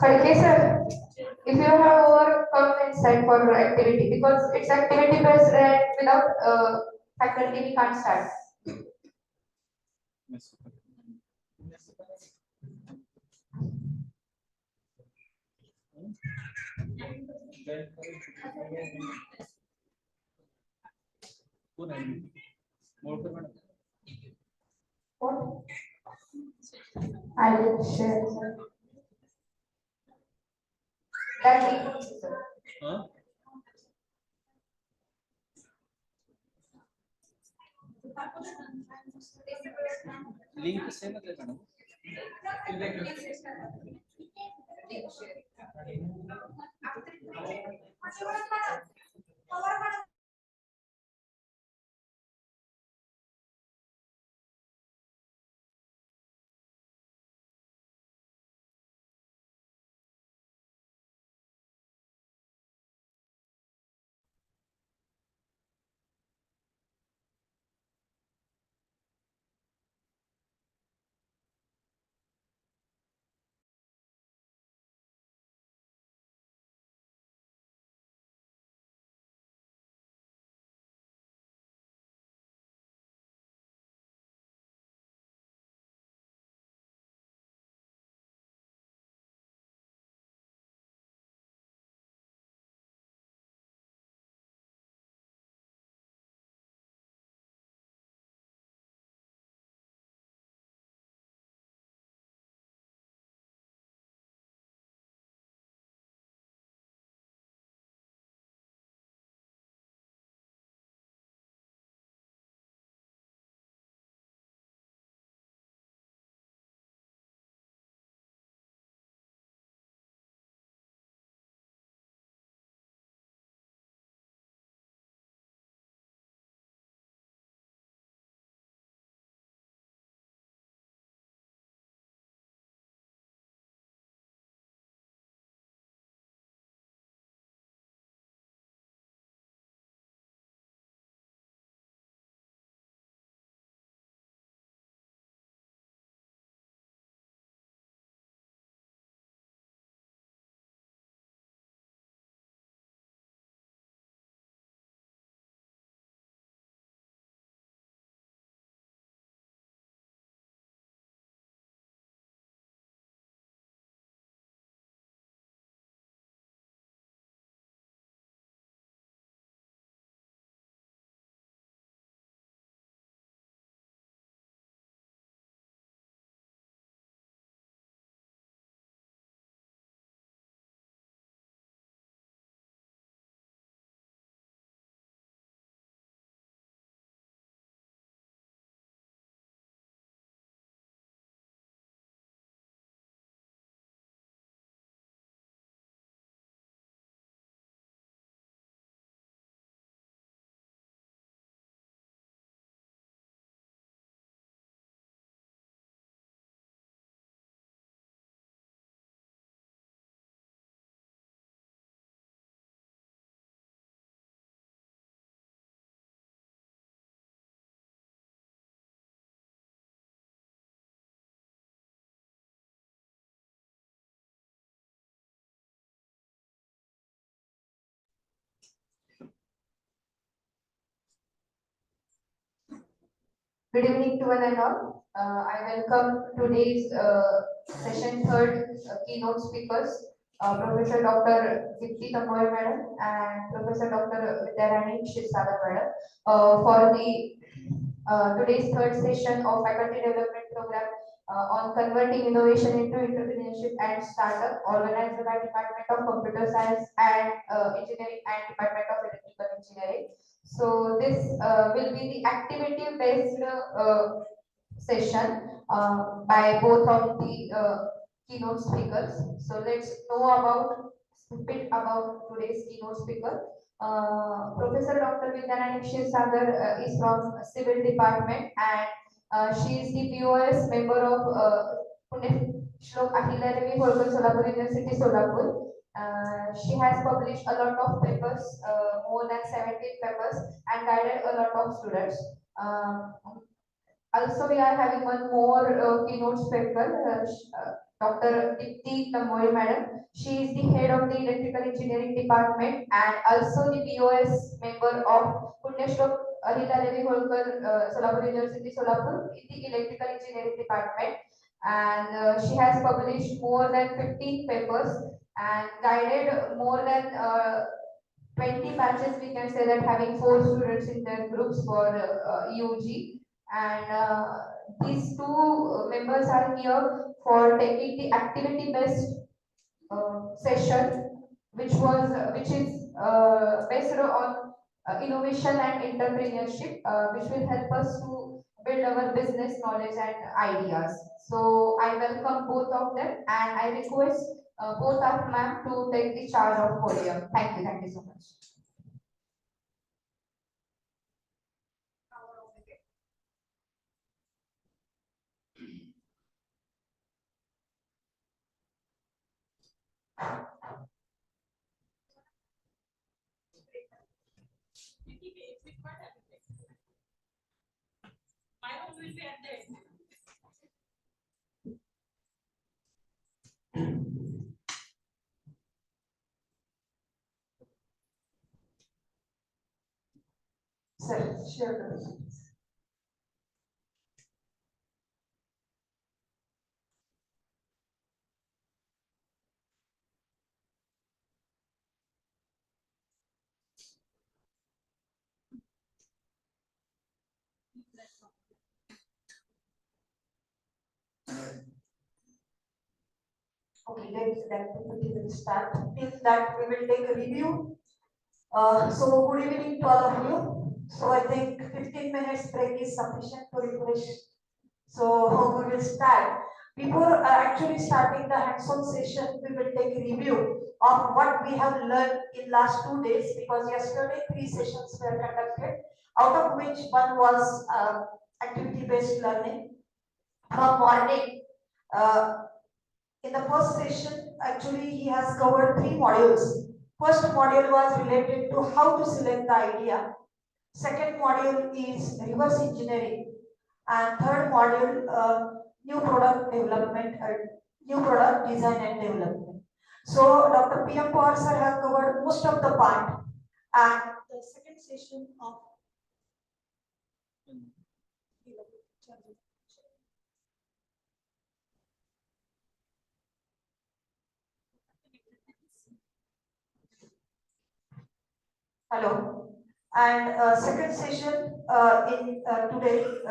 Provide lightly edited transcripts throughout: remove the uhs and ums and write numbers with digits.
Khadke sir, if you have overcome insight for your activity, because it's activity based and without faculty we can't start. What? I will share. That is, sir. Link same है madam Good evening to one and all. I welcome today's session third keynote speakers, Professor Dr. Dipti Tamoy Madam and Professor Dr. Vidyarani Shirsagar Madam for the today's third session of Faculty Development Program on converting innovation into entrepreneurship and startup, organized by Department of Computer Science and Engineering and Department of Electrical Engineering. So this will be the activity-based session by both of the keynote speakers. So let's know about a bit about today's keynote speaker. Professor Dr. Vidyanand Sagar is from Civil Department and she is the POS member of Pune Shlok Ahilya Devi Holkar Solapur University Solapur. She has published a lot of papers, more than 17 papers, and guided a lot of students. Also, we are having one more keynote speaker, Dr. Dipti Tamori Madam. She is the head of the Electrical Engineering Department and also the BOS member of Punyashlok Ahila Devi Holkar Solapur University Solapur in the Electrical Engineering Department. And she has published more than 15 papers and guided more than 20 batches. We can say that having 4 students in their groups for UG, and these two members are here for taking the activity based session, which is based on innovation and entrepreneurship, which will help us to build our business knowledge and ideas. So I welcome both of them and I request both of ma'am to take the charge of podium. Thank you so much. Sir, share the results. Okay, let we will start. Till that, we will take a review. So, good evening to all of you. So, I think 15 minutes break is sufficient to refresh. So, we will start. Before actually starting the hands-on session, we will take a review of what we have learned in last 2 days, because yesterday 3 sessions were conducted, out of which one was activity-based learning. From morning, uh, in the first session, actually he has covered 3 modules. First module was related to how to select the idea. Second module is reverse engineering. And third module, new product development, new product design and development. So Dr. P.M. Pawar sir has covered most of the part. And the second session of hello. And second session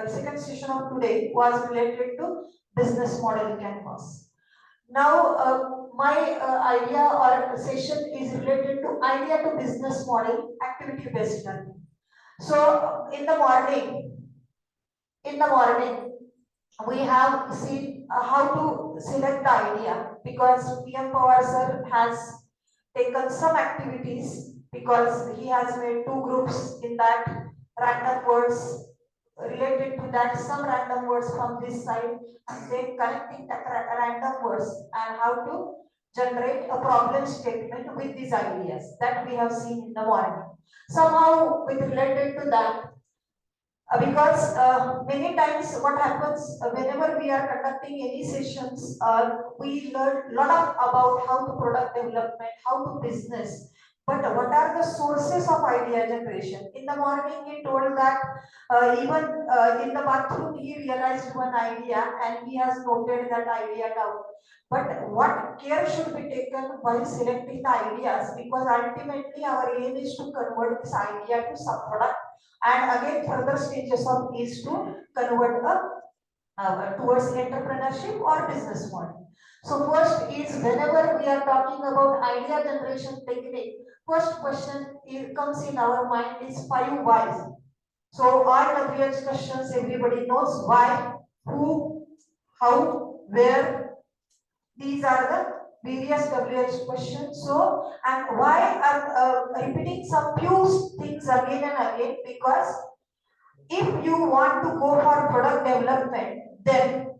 second session of today was related to business model canvas. Now, my idea or session is related to idea to business model activity based learning. So, in the morning, we have seen how to select the idea, because PM Pawar sir has taken some activities, because he has made 2 groups in that, random words related to that, some random words from this side, and then connecting the random words and how to generate a problem statement with these ideas that we have seen in the morning. Somehow with related to that, because many times what happens, whenever we are conducting any sessions, we learn a lot of about how to product development, how to business, but what are the sources of idea generation? In the morning he told that even in the bathroom he realized one idea and he has noted that idea down. But what care should be taken while selecting the ideas, because ultimately our aim is to convert this idea to some product, and again further stages of is to convert towards entrepreneurship or business model. So first is, whenever we are talking about idea generation technique, first question comes in our mind is 5 whys. So all WH questions everybody knows: why, who, how, where. These are the various WH questions. So, and why I'm repeating some few things again and again, because if you want to go for product development, then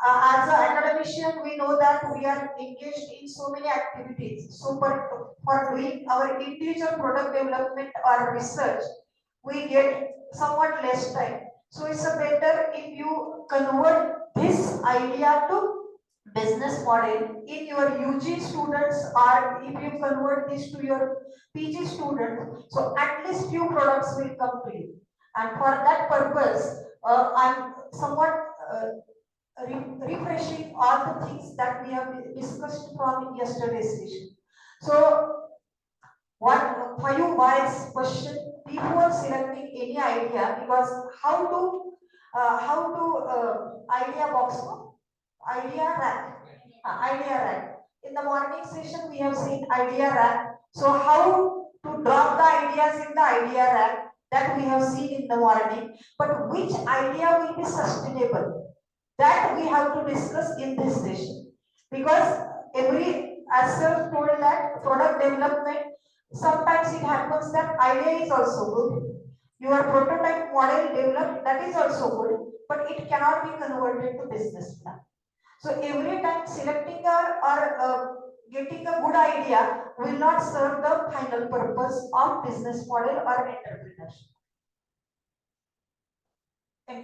as an academician, we know that we are engaged in so many activities. So for doing our individual product development or research, we get somewhat less time. So it's a better if you convert this idea to business model in your UG students, or if you convert this to your PG students, so at least few products will come to you. And for that purpose, I'm somewhat refreshing all the things that we have discussed from yesterday's session. So what 5 whys question before selecting any idea, because how to idea box, no? Idea rack. In the morning session we have seen idea rack. So how to drop the ideas in the idea rack, that we have seen in the morning. But which idea will be sustainable, that we have to discuss in this session. Because as sir told, that product development, sometimes it happens that idea is also good. Your prototype model developed, that is also good, but it cannot be converted to business plan. So every time selecting or getting a good idea will not serve the final purpose of business model or entrepreneurship. And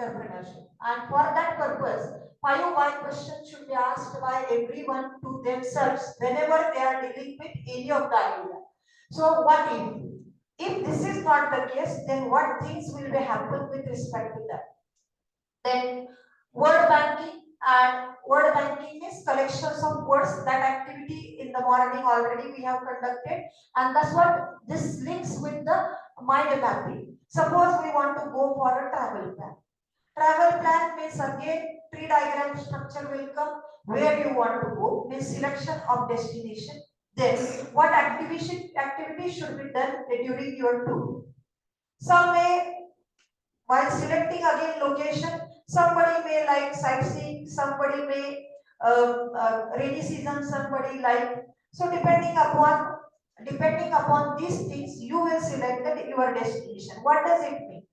for that purpose, 5 why questions should be asked by everyone to themselves whenever they are dealing with any of the idea. So what if? If this is not the case, then what things will be happen with respect to that? Then word banking, and word banking is collections of words. That activity in the morning already we have conducted, and that's what this links with the mind mapping. Suppose we want to go for a travel plan. Travel plan means again tree diagram structure will come. Where you want to go means selection of destination. Then what activity should be done during your tour. Some may, while selecting again location, somebody may like sightseeing, somebody may rainy season, somebody like, so depending upon these things, you will select your destination. What does it mean?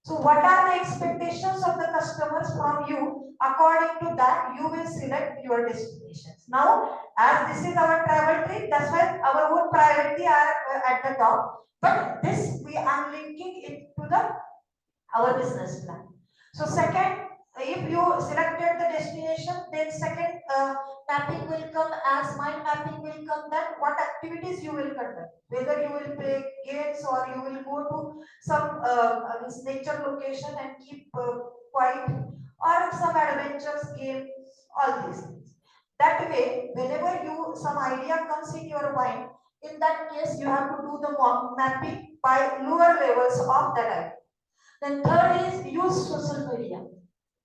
So what are the expectations of the customers from you? According to that, you will select your destinations. Now, as this is our travel trip, that's why our own priority are at the top. But this we are linking it to the our business plan. So second, if you selected the destination, then second mapping will come, as mind mapping will come, then what activities you will conduct, whether you will play games or you will go to some this nature location and keep quiet, or some adventures games, all these things. That way, whenever you some idea comes in your mind, in that case you have to do the mapping by lower levels of that idea. Then third is use social media,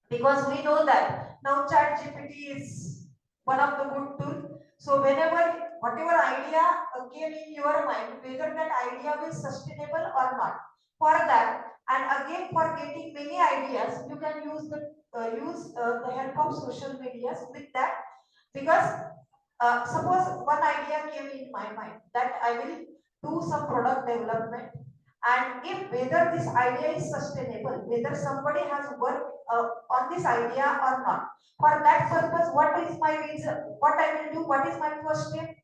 because we know that now chat GPT is one of the good tools. So whatever idea came in your mind, whether that idea will sustainable or not. For that, and again for getting many ideas, you can use the help of social medias with that. Because suppose one idea came in my mind that I will do some product development, and if whether this idea is sustainable, whether somebody has worked on this idea or not. For that purpose, what is my reason? What I will do? What is my first step?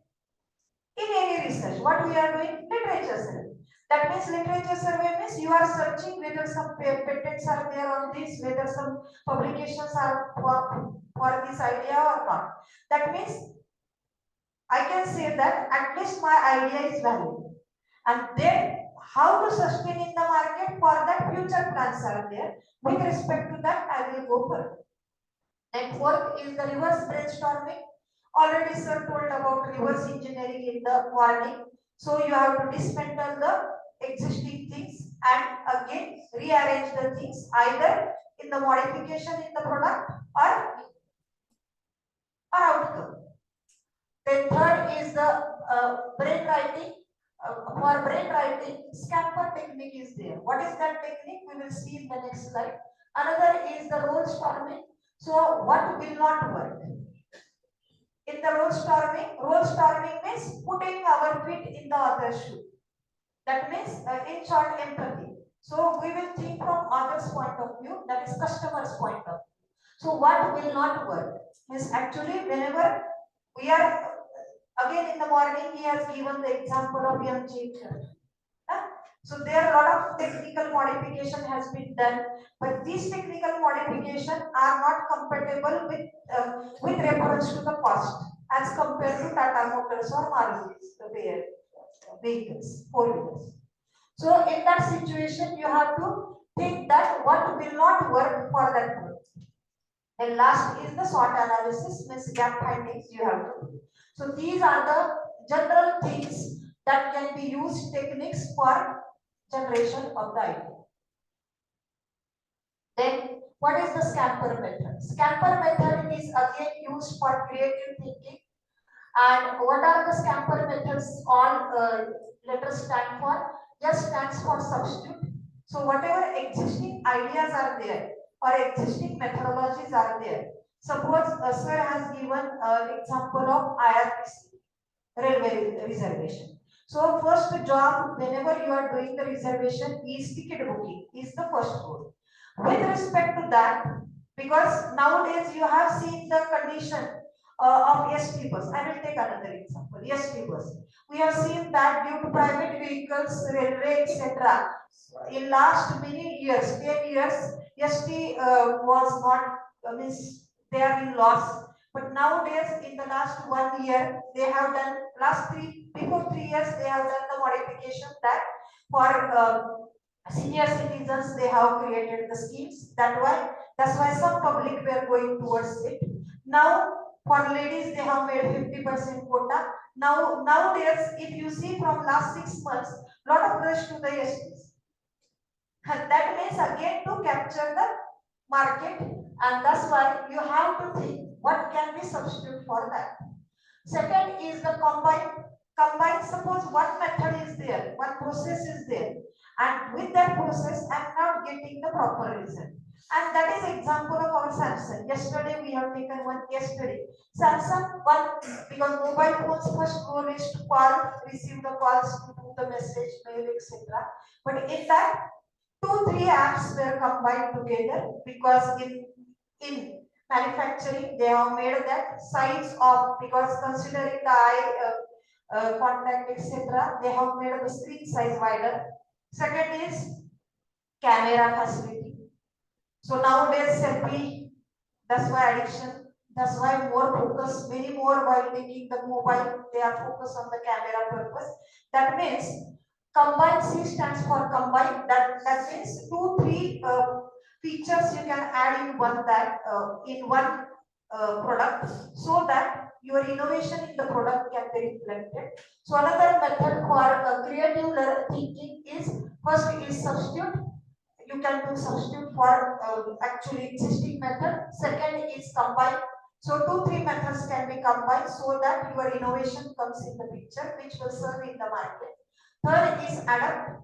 In any research, what we are doing? Literature survey. That means literature survey means you are searching whether some patents are there on this, whether some publications are for this idea or not. That means I can say that at least my idea is valid. And then how to sustain in the market, for that future plans are there. With respect to that, I will go further. Then fourth is the reverse brainstorming. Already sir told about reverse engineering in the morning. So you have to dismantle the existing things and again rearrange the things either in the modification in the product or outcome. Then third is the brain writing. For brain writing, scamper technique is there. What is that technique? We will see in the next slide. Another is the role storming. So what will not work? In the role storming means putting our feet in the other's shoe. That means in short, empathy. So we will think from other's point of view, that is customer's point of view. So what will not work is actually whenever we are again in the morning, he has given the example of young chief. So there are a lot of of technical modification has been done, but these technical modifications are not compatible with reference to the cost as compared to Tata Motors or Maruti's vehicles, four-wheelers. So in that situation, you have to think that what will not work for that product. And last is the SWOT analysis, means gap findings you have to do. So these are the general things that can be used techniques for generation of the idea. Then what is the scamper method? Scamper method is again used for creative thinking. And what are the scamper methods? All letters stand for. S stands for substitute. So whatever existing ideas are there or existing methodologies are there. Suppose sir has given example of IRPC, railway reservation. So first job whenever you are doing the reservation is ticket booking, is the first goal. With respect to that, because nowadays you have seen the condition of ST bus. I will take another example. ST bus. We have seen that due to private vehicles, railway, etc. In last many years, 10 years, ST was not means they are in loss. But nowadays, in the last 1 year, they have done before 3 years, they have done the modification that for senior citizens they have created the schemes. That's why some public were going towards it. Now for ladies they have made 50% quota. Nowadays, if you see from last 6 months, lot of rush to the STs. That means again to capture the market, and that's why you have to think what can be substitute for that. Second is the combine. Combine, suppose one method is there, one process is there, and with that process I'm not getting the proper result. And that is example of our Samsung. Yesterday we have taken one case study. Samsung one, because mobile phones first goal is to call, receive the calls, to do the message, mail, etc. But in that 2-3 apps were combined together, because in manufacturing they have made that size of, because considering the eye contact, etc., they have made the screen size wider. Second is camera facility. So nowadays selfie, that's why addiction, that's why more focus, many more while taking the mobile, they are focused on the camera purpose. That means combine, C stands for combine. That means 2-3 features you can add in one product, so that your innovation in the product can be reflected. So another method for creative thinking is, first is substitute. You can do substitute for actually existing method. Second is combine. So 2-3 methods can be combined so that your innovation comes in the picture, which will serve in the market. Third is adapt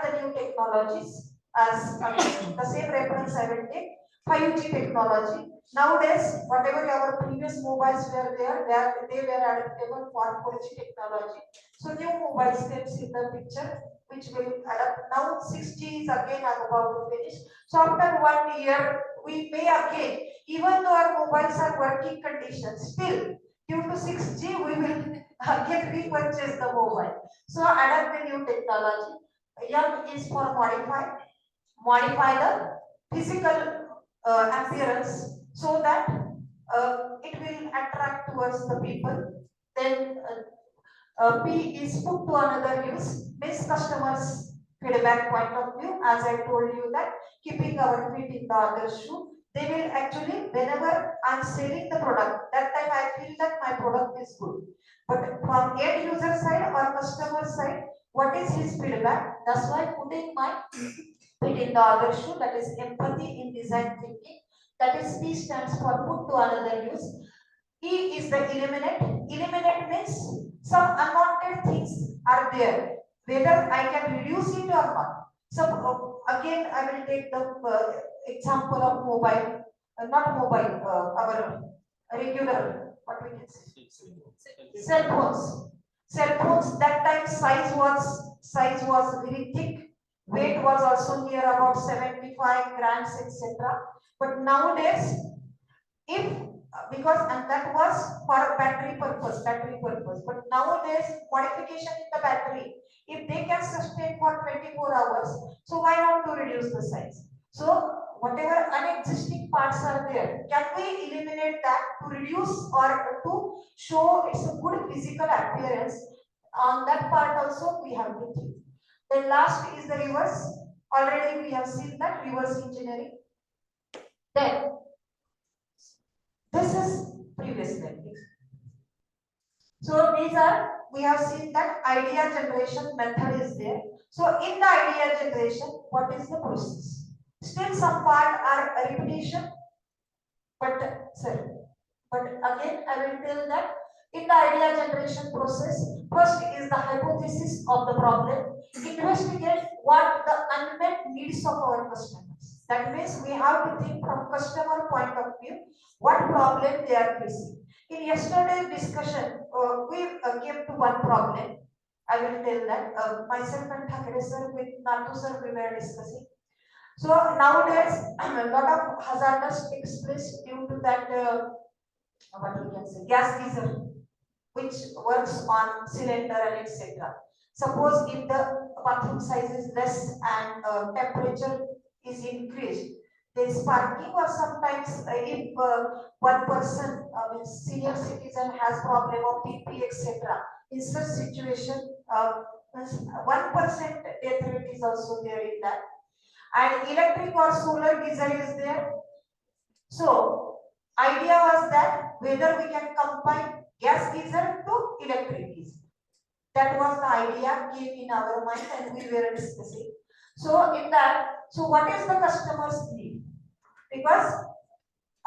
the new technologies. As the same reference I will take, 5G technology. Nowadays, whatever our previous mobiles were there, they were adaptable for 4G technology. So new mobiles comes in the picture, which will adapt. Now 6G is again about to finish. So after 1 year, we may again, even though our mobiles are working conditions, still due to 6G, we will again repurchase the mobile. So adapt the new technology. M is for modify the physical appearance so that it will attract towards the people. Then P is put to another use, means customers feedback point of view. As I told you that keeping our feet in the other shoe, they will actually, whenever I'm selling the product, that time I feel that my product is good. But from end user side or customer side, what is his feedback? That's why putting my feet in the other shoe, that is empathy in design thinking. That is P stands for put to another use. E is the eliminate. Eliminate means some unwanted things are there, whether I can reduce it or not. So again, I will take the example of mobile, not mobile, our regular, what we can say, cell phones. Cell phones, that time size was very thick, weight was also near about 75 grams, etc. But nowadays, if because and that was for battery purpose, but nowadays modification in the battery, If they can sustain for 24 hours, so why not to reduce the size? So whatever unexisting parts are there, can we eliminate that to reduce or to show it's a good physical appearance? On that part also we have to think. Then last is the reverse. Already we have seen that reverse engineering. Then this is previous lecture. So these are, we have seen that idea generation method is there. So in the idea generation, what is the process? Still some part are repetition, but sir, but again I will tell that in the idea generation process, first is the hypothesis of the problem. Investigate what the unmet needs of our customers. That means we have to think from customer point of view, what problem they are facing. In yesterday's discussion, we came to one problem. I will tell that myself and Thakre sir with Natu sir we were discussing. So nowadays, a lot of hazardous takes place due to that what we can say gas geyser, which works on cylinder and etc. Suppose if the bathroom size is less and temperature is increased, there is sparking, or sometimes if one person, means senior citizen has problem of BP etc. In such situation, 1% death rate is also there in that, and electric or solar geyser is there. So idea was that whether we can combine gas geyser to electric geyser. That was the idea came in our mind and we were discussing. So in that, so what is the customer's need? Because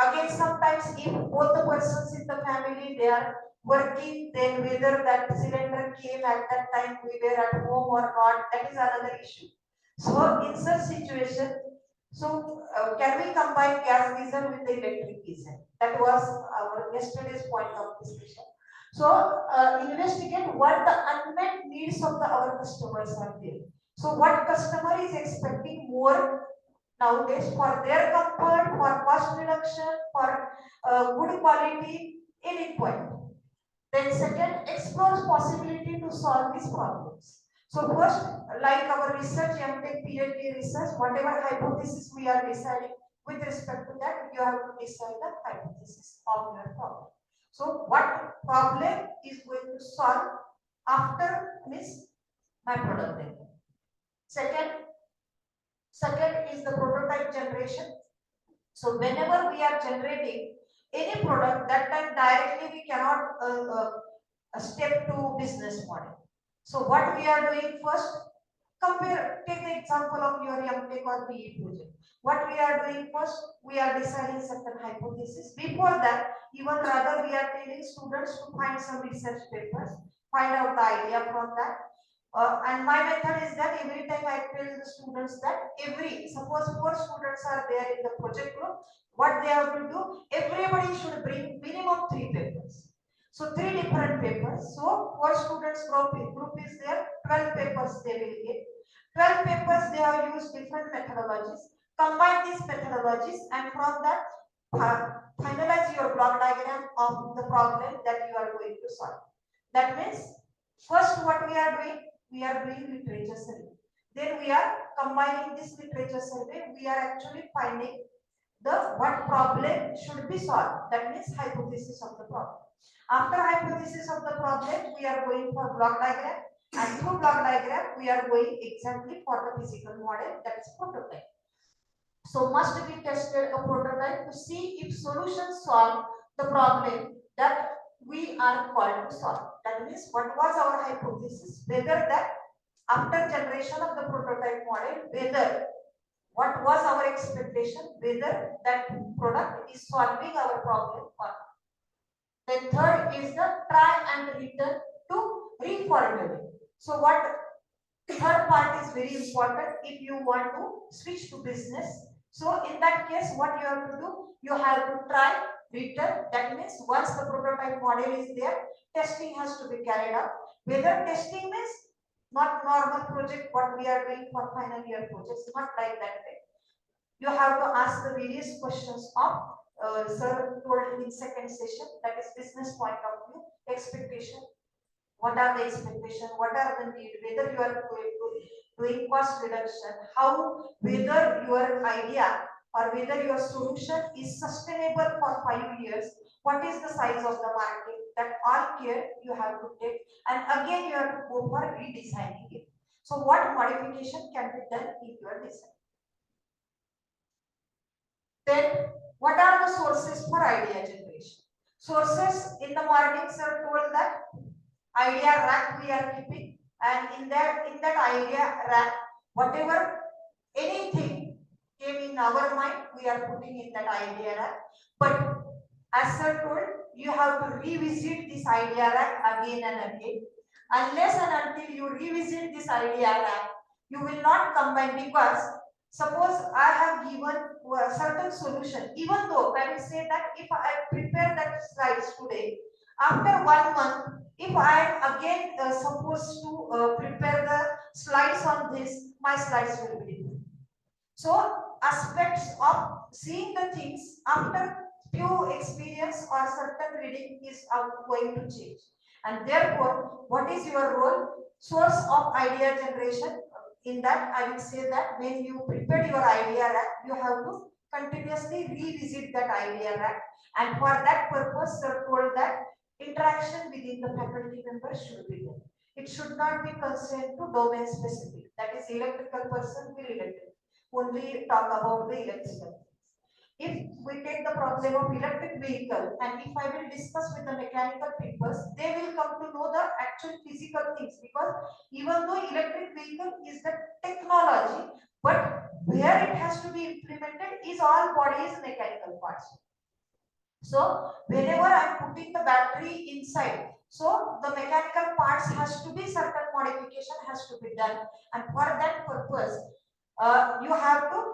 again sometimes if both the persons in the family they are working, then whether that cylinder came at that time we were at home or not, that is another issue. So in such situation, so can we combine gas geyser with the electric geyser? That was our yesterday's point of discussion. So investigate what the unmet needs of our customers are there. So what customer is expecting more nowadays for their comfort, for cost reduction, for good quality, any point. Then second, explores possibility to solve these problems. So first, like our research, MTech, PhD research, whatever hypothesis we are deciding, with respect to that, you have to decide the hypothesis of your problem. So what problem is going to solve after this my product then. Second is the prototype generation. So whenever we are generating any product, that time directly we cannot step to business model. So what we are doing first, compare, take the example of your MTech or PE project. What we are doing first, we are deciding certain hypothesis. Before that, even rather we are telling students to find some research papers, find out the idea from that. And my method is that every time I tell the students that suppose 4 students are there in the project group, what they have to do, everybody should bring minimum 3 papers. So 3 different papers. So 4 students group is there, 12 papers they will get. 12 papers they have used different methodologies. Combine these methodologies and from that finalize your block diagram of the problem that you are going to solve. That means first what we are doing literature survey. Then we are combining this literature survey. We are actually finding the what problem should be solved. That means hypothesis of the problem. After hypothesis of the problem, we are going for block diagram, and through block diagram, we are going exactly for the physical model, that is prototype. So must be tested a prototype to see if solutions solve the problem that we are called to solve. That means what was our hypothesis, whether that after generation of the prototype model, whether what was our expectation, whether that product is solving our problem or not. Then third is the try and return to reformulate. So what third part is very important if you want to switch to business. So in that case, what you have to do, you have to try, return. That means once the prototype model is there, testing has to be carried out. Whether testing means not normal project, what we are doing for final year projects, not like that way. You have to ask the various questions of sir told in second session, that is business point of view, expectation, What are the expectations? What are the need? Whether you are doing cost reduction, how whether your idea or whether your solution is sustainable for 5 years. What is the size of the market? That all care you have to take, and again you have to go for redesigning it. So what modification can be done in your design? Then what are the sources for idea generation? Sources in the morning sir told that idea rack we are keeping, and in that idea rack, whatever anything came in our mind, we are putting in that idea rack. But as sir told, you have to revisit this idea rack again and again. Unless and until you revisit this idea rack, you will not combine, because suppose I have given a certain solution, even though I will say that if I prepare that slides today, after 1 month, if I am again supposed to prepare the slides on this, my slides will be different. So aspects of seeing the things after few experience or certain reading is going to change. And therefore, what is your role? Source of idea generation. In that, I will say that when you prepare your idea rack, you have to continuously revisit that idea rack. And for that purpose, sir told that interaction within the faculty members should be there. It should not be constrained to domain specific. That is, electrical person will electrical. Only talk about the electrical. If we take the problem of electric vehicle, and if I will discuss with the mechanical people, they will come to know the actual physical things, because even though electric vehicle is the technology, but where it has to be implemented is all bodies mechanical parts. So whenever I'm putting the battery inside, so the mechanical parts has to be certain modification has to be done, and for that purpose, you have to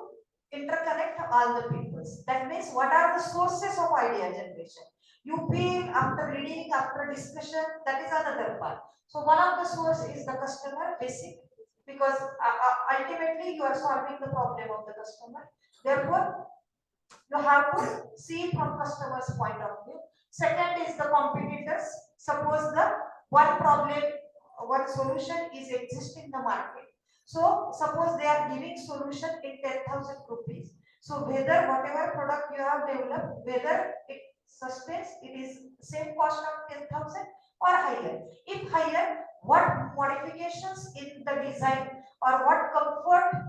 interconnect all the peoples. That means what are the sources of idea generation? You feel after reading, after discussion, that is another part. So one of the source is the customer basic, because ultimately you are solving the problem of the customer. Therefore, you have to see from customer's point of view. Second is the competitors. Suppose the one problem, one solution is existing in the market. So suppose they are giving solution in 10,000 rupees. So whether whatever product you have developed, whether it sustains, it is same cost of 10,000 or higher. If higher, what modifications in the design or what comfort,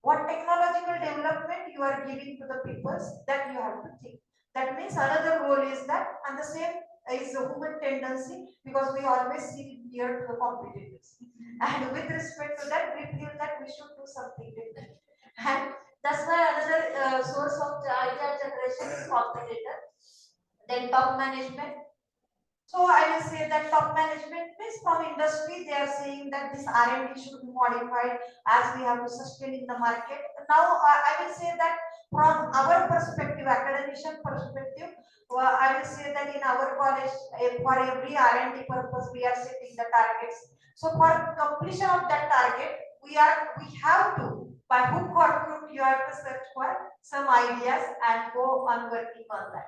what technological development you are giving to the peoples, that you have to think. That means another role is that, and the same is the human tendency, because we always see near to the competitors. And with respect to that, we feel that we should do something different. And that's why another source of the idea generation is competitor. Then top management. So I will say that top management means from industry, they are saying that this R&D should be modified as we have to sustain in the market. Now I will say that from our perspective, academician perspective, I will say that in our college, for every R&D purpose, we are setting the targets. So for completion of that target, we have to, by hook or crook, you have to search for some ideas and go on working on that.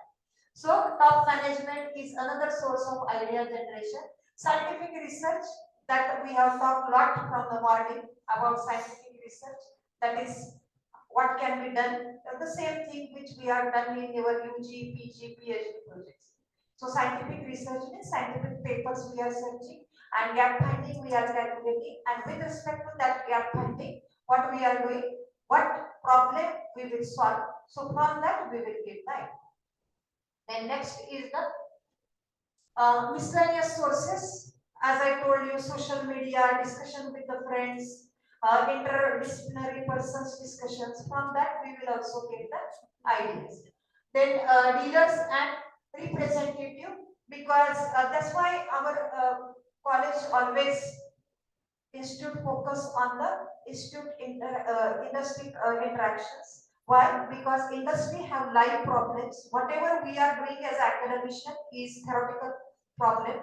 So top management is another source of idea generation. Scientific research, that we have talked a lot from the morning about scientific research. That is what can be done. The same thing which we have done in your UG, PG, PhD projects. So scientific research means scientific papers we are searching, and gap finding we are calculating. And with respect to that gap finding, what we are doing, what problem we will solve. So from that we will get the idea. Then next is the miscellaneous sources. As I told you, social media, discussion with the friends, interdisciplinary persons discussions. From that, we will also get the ideas. Then dealers and representative, because that's why our college always institute focus on the institute industry interactions. Why? Because industry have live problems. Whatever we are doing as academician is theoretical problem,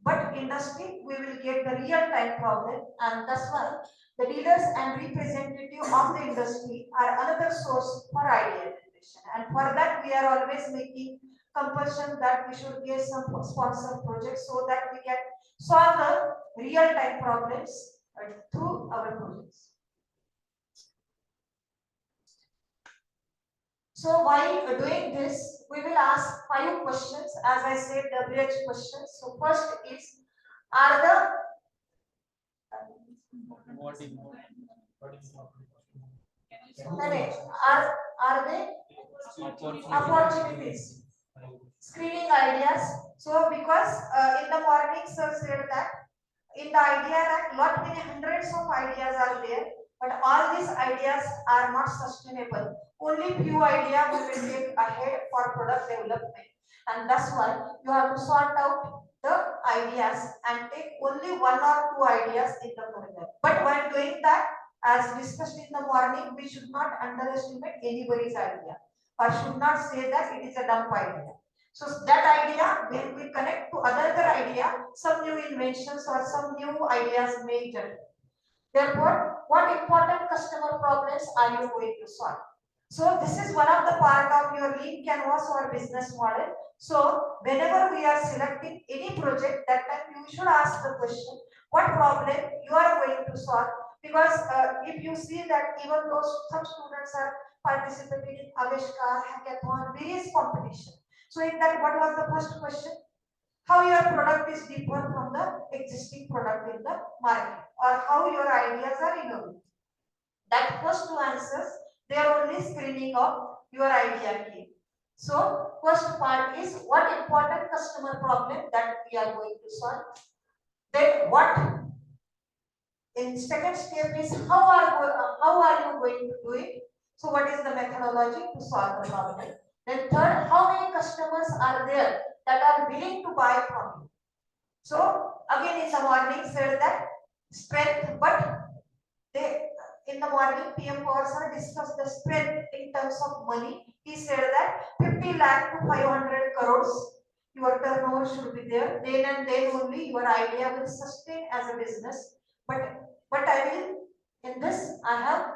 but industry we will get the real time problem, and that's why the leaders and representative of the industry are another source for idea generation. And for that we are always making compulsion that we should get some sponsor projects so that we can solve the real-time problems through our projects. So while doing this, we will ask 5 questions, as I said, WH questions. So first is, are the What is are they opportunities? Screening ideas. So because in the morning sir said that in the idea rack lot many hundreds of ideas are there, but all these ideas are not sustainable. Only few ideas we will take ahead for product development, and that's why you have to sort out the ideas and take only 1 or 2 ideas in the project. But while doing that, as discussed in the morning, we should not underestimate anybody's idea, or should not say that it is a dumb idea. So that idea, when we connect to other idea, some new inventions or some new ideas may generate. Therefore, what important customer problems are you going to solve? So this is one of the part of your lean canvas or business model. So whenever we are selecting any project, that time you should ask the question, what problem you are going to solve? Because if you see that even though some students are participating in Avishkar, Hackathon, various competition. So in that, what was the first question? How your product is different from the existing product in the market, or how your ideas are innovative. That first 2 answers, they are only screening of your idea game. So first part is what important customer problem that we are going to solve. Then what in second step is how are you going to do it? So what is the methodology to solve the problem? Then third, how many customers are there that are willing to buy from you? So again in the morning said that strength, but they in the morning PM Kaur discussed the strength in terms of money. He said that 50 lakh to 500 crores your turnover should be there. Then and then only your idea will sustain as a business. But I will in this I have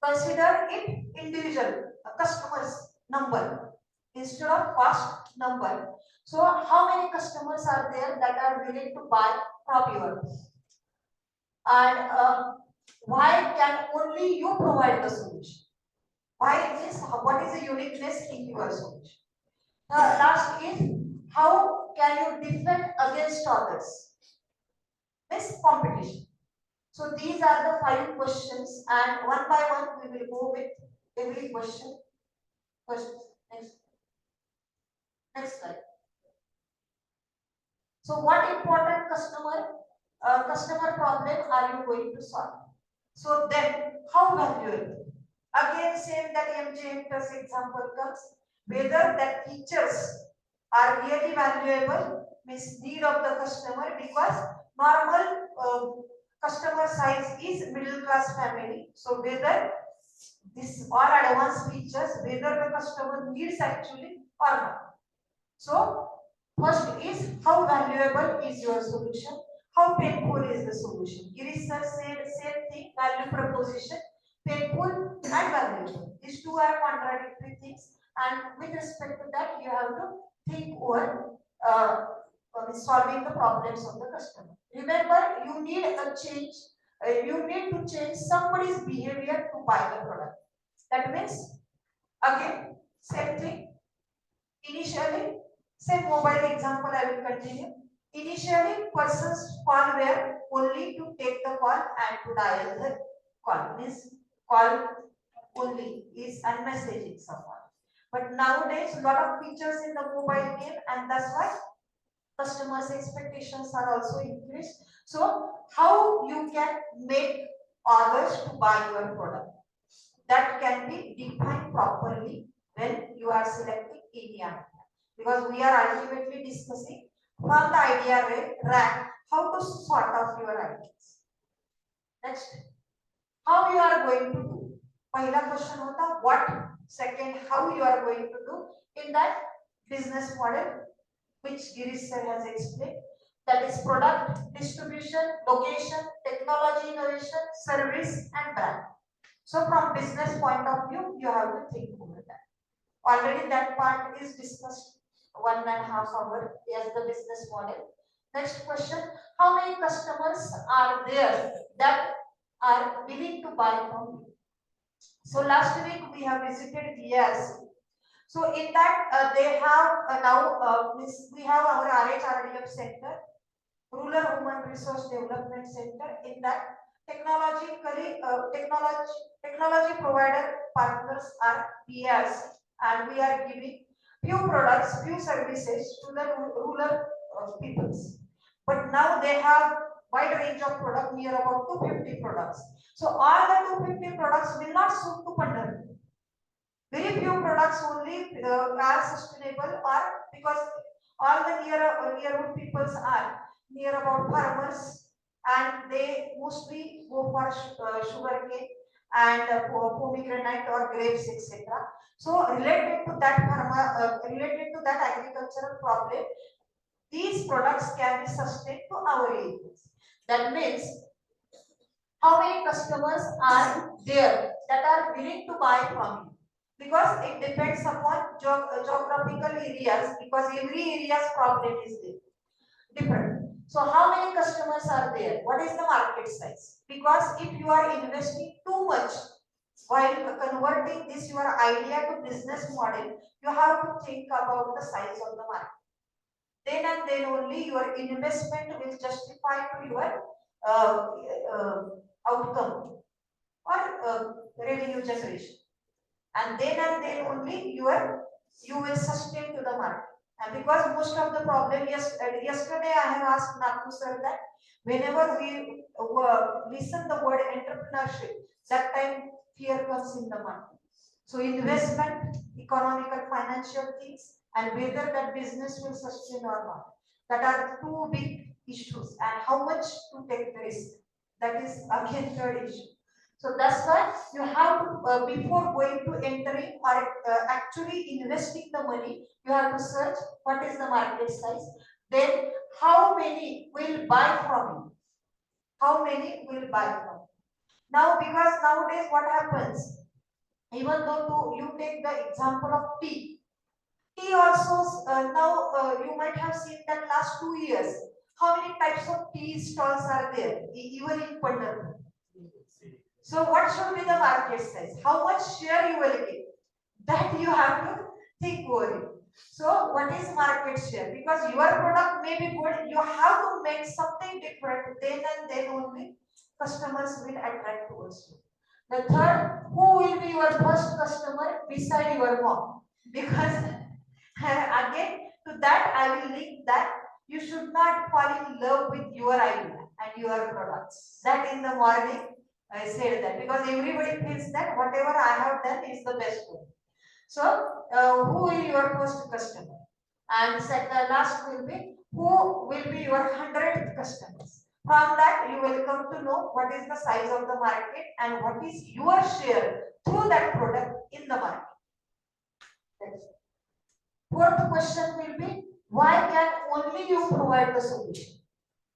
considered it individual customers number instead of cost number. So how many customers are there that are willing to buy from yours? And why can only you provide the solution? Why is what is the uniqueness in your solution? The last is how can you defend against others? This competition. So these are the 5 questions, and one by one we will go with every question. First, next slide. So what important customer problem are you going to solve? So then how valuable? Again same that MJ plus example comes, whether that features are really valuable means need of the customer, because normal customer size is middle class family. So whether this all advanced features, whether the customer needs actually or not. So first is how valuable is your solution, how painful is the solution. Girish sir said same thing, value proposition, painful and valuable. These two are contradictory things, and with respect to that you have to think over solving the problems of the customer. Remember, you need a change, you need to change somebody's behavior to buy the product. That means again same thing. Initially, same mobile example I will continue. Initially, persons call were only to take the call and to dial the call. Means call only is unmessaging someone. But nowadays, a lot of features in the mobile game, and that's why customers' expectations are also increased. So, how you can make others to buy your product? That can be defined properly when you are selecting any idea, because we are ultimately discussing from the idea rack how to sort out your ideas. Next, how you are going to do? Pahila question hota what, second how you are going to do in that business model which Girish sir has explained. That is product, distribution, location, technology innovation, service and brand. So from business point of view, you have to think over that. Already that part is discussed 1.5 hours as the business model. Next question, how many customers are there that are willing to buy from you? So last week we have visited VRC. So in that they have now we have our RHRDF center, Rural Human Resource Development Center. In that technology provider partners are VRC, and we are giving few products, few services to the rural peoples. But now they have wide range of product, near about 250 products. So all the 250 products will not suit to Pandharpur. Very few products only are sustainable, or because all the nearwood peoples are near about farmers, and they mostly go for sugar cane and pomegranate or grapes, etc. So related to that agricultural problem, these products can be sustained to our areas. That means how many customers are there that are willing to buy from you, because it depends upon geographical areas, because every area's problem is there, different. So how many customers are there, what is the market size? Because if you are investing too much while converting this your idea to business model, you have to think about the size of the market. Then and then only your investment will justify to your uh, uh, outcome or revenue generation, and then only you will sustain to the market. And because most of the problem, yesterday I have asked Naku sir that whenever we listen the word entrepreneurship, that time fear comes in the market. So investment, economical, financial things, and whether that business will sustain or not, that are two big issues, and how much to take the risk, that is again third issue. So that's why you have to, before going to entering or actually investing the money, you have to search what is the market size, then how many will buy from you, how many will buy from you. Now, because nowadays what happens, even though you take the example of tea, tea also now you might have seen that last 2 years, how many types of tea stalls are there, even in Pandharpur. So what should be the market size? How much share you will get? That you have to think over it. So what is market share? Because your product may be good, you have to make something different. Then and then only customers will attract towards you. The third, who will be your first customer beside your mom? Because again to that I will link that you should not fall in love with your idea and your products. That in the morning I said that, because everybody feels that whatever I have done is the best one. So, who will be your first customer? And second, last will be who will be your 100th customers. From that, you will come to know what is the size of the market and what is your share through that product in the market. Fourth question will be, why can only you provide the solution?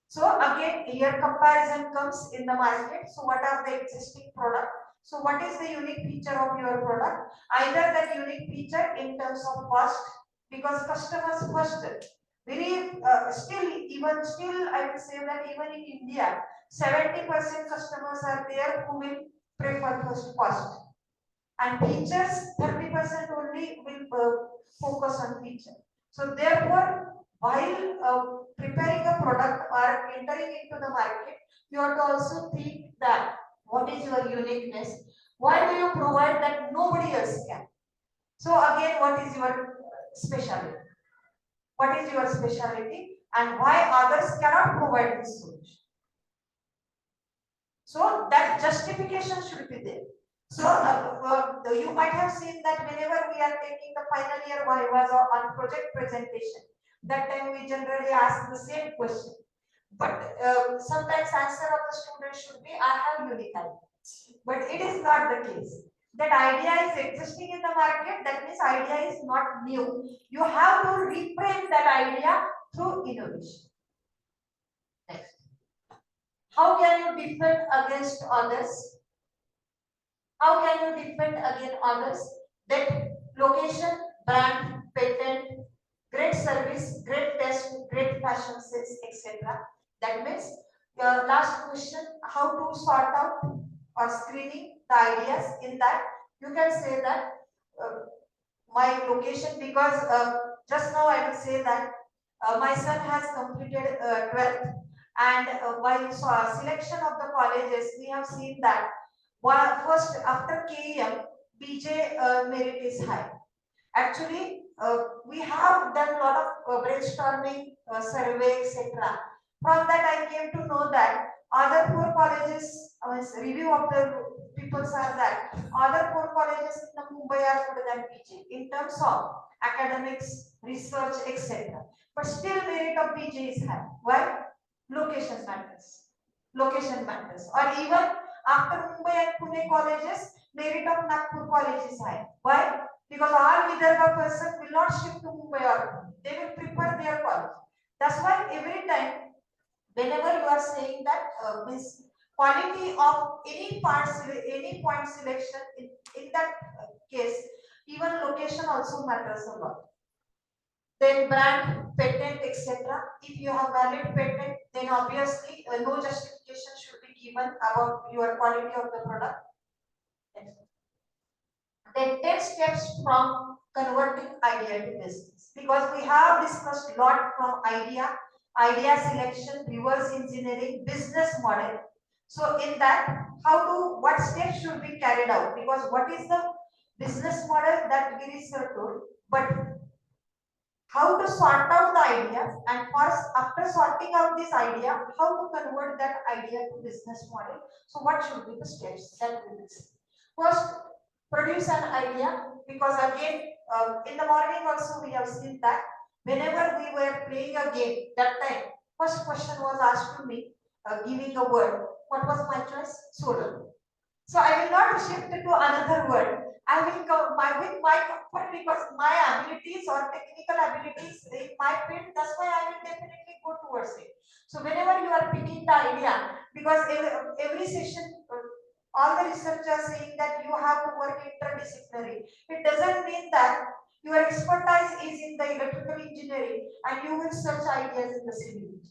So again, here comparison comes in the market. So what are the existing product? So what is the unique feature of your product? Either that unique feature in terms of cost, because customers first, very still I will say that even in India, 70% customers are there who will prefer first cost, and features 30% only will focus on feature. So therefore, while preparing a product or entering into the market, you have to also think that what is your uniqueness? Why do you provide that nobody else can? So again, what is your specialty? What is your specialty and why others cannot provide this solution? So that justification should be there. So you might have seen that whenever we are taking the final year vivas or on project presentation, that time we generally ask the same question. But sometimes answer of the student should be, I have unique idea. But it is not the case. That idea is existing in the market, that means idea is not new. You have to reframe that idea through innovation. Next. How can you defend against others? How can you defend against others? That location, brand, patent, great service, great test, great fashion sense, etc. That means last question, how to sort out or screening the ideas. In that you can say that my location, because just now I will say that my son has completed 12th, and while selection of the colleges, we have seen that first after KEM, BJ merit is high. Actually, we have done a lot of brainstorming, survey, etc. From that, I came to know that other poor colleges, review of the people are that other poor colleges in the Mumbai are good than BJ in terms of academics, research, etc. But still, merit of BJ is high. Why? Location matters. Location matters. Or even after Mumbai and Pune colleges, merit of Nagpur college is high. Why? Because all Vidarbha person will not shift to Mumbai or Pune. They will prefer their college. That's why every time, whenever you are saying that means quality of any part, any point selection, in that case, even location also matters a lot. Then brand, patent, etc. If you have valid patent, then obviously no justification should be given about your quality of the product. Then 10 steps from converting idea to business, because we have discussed a lot from idea selection, reverse engineering, business model. So in that, what steps should be carried out, because what is the business model that Giri sir told, but how to sort out the ideas, and first after sorting out this idea, how to convert that idea to business model. So what should be the steps that we will see? First, produce an idea, because again in the morning also we have seen that whenever we were playing a game, that time first question was asked to me, giving a word. What was my choice? Solar. So I will not shift to another word. I will come with my comfort, because my abilities or technical abilities in my field, that's why I will definitely go towards it. So whenever you are picking the idea, because every session, all the research are saying that you have to work interdisciplinary. It doesn't mean that your expertise is in the electrical engineering and you will search ideas in the civil engineering.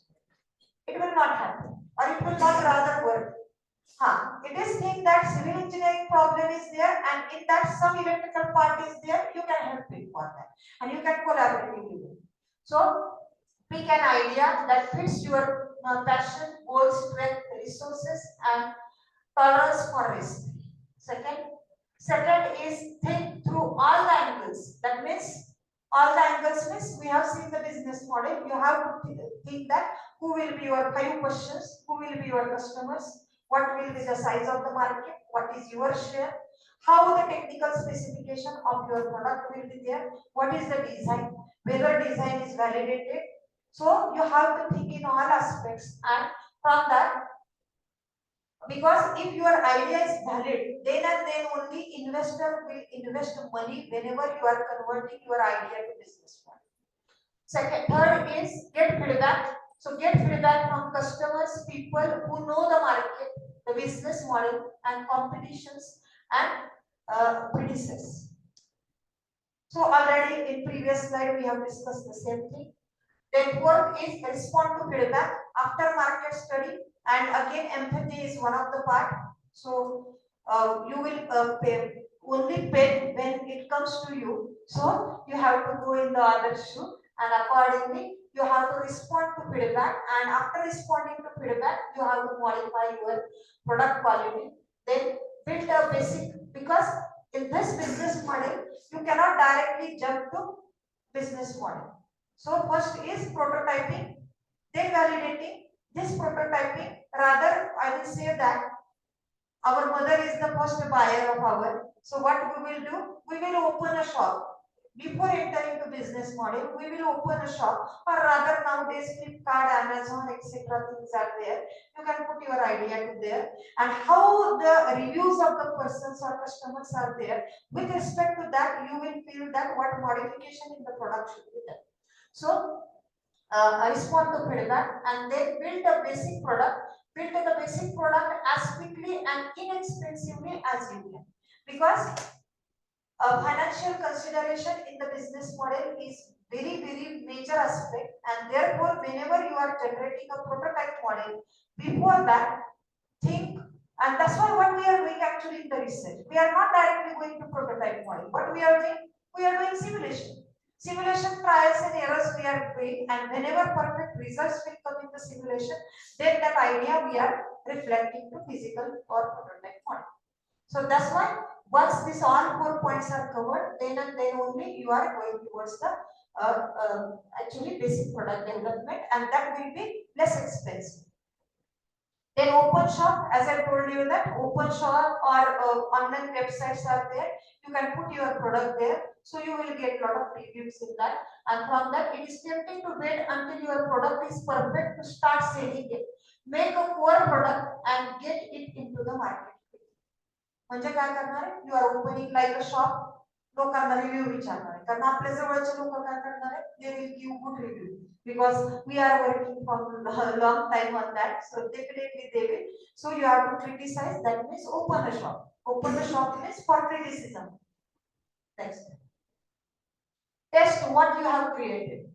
It will not happen, or it will not rather work. It is think that civil engineering problem is there, and in that some electrical part is there, you can help it for that, and you can collaborate with it. So pick an idea that fits your passion, goals, strength, resources, and tolerance for risk. Second is think through all the angles. That means all the angles means we have seen the business model. You have to think that who will be your 5 questions, who will be your customers, what will be the size of the market, what is your share, how the technical specification of your product will be there, what is the design, whether design is validated. So you have to think in all aspects, and from that, because if your idea is valid, then and then only investor will invest money whenever you are converting your idea to business model. Third is get feedback. So get feedback from customers, people who know the market, the business model, and competitions, and predecessors. So already in previous slide we have discussed the same thing. Then fourth is respond to feedback after market study, and again empathy is one of the part. So you will only pay when it comes to you. So you have to go in the other shoe, and accordingly you have to respond to feedback, and after responding to feedback you have to modify your product quality. Then build a basic, because in this business model you cannot directly jump to business model. So first is prototyping, then validating. This prototyping, rather I will say that our mother is the first buyer of our. So what we will do? We will open a shop. Before entering the business model, we will open a shop, or rather nowadays Flipkart, Amazon, etc. things are there. You can put your idea to there, and how the reviews of the persons or customers are there. With respect to that, you will feel that what modification in the product should be done. So respond to feedback, and then build a basic product. Build the basic product as quickly and inexpensively as you can, because a financial consideration in the business model is very major aspect, and therefore whenever you are generating a prototype model, before that think, and that's why what we are doing actually in the research, we are not directly going to prototype model. What we are doing? We are doing simulation trials and errors we are doing, and whenever perfect results will come in the simulation, then that idea we are reflecting to physical or prototype model. So that's why once this all 4 points are covered, then and then only you are going towards the actually basic product development, and that will be less expensive. Then open shop, as I told you that open shop or online websites are there. You can put your product there, so you will get lot of reviews in that. And from that, it is tempting to wait until your product is perfect to start selling it. Make a core product and get it into the market. म्हणजे काय करणार आहे? You are opening like a shop. लोकांना review विचारणार आहे, कारण आपल्या जवळचे लोक काय करणार आहे? They will give good review because we are working for a long time on that, so definitely they will. So you have to criticize, that means open a shop. Open a shop means for criticism. Next, test what you have created,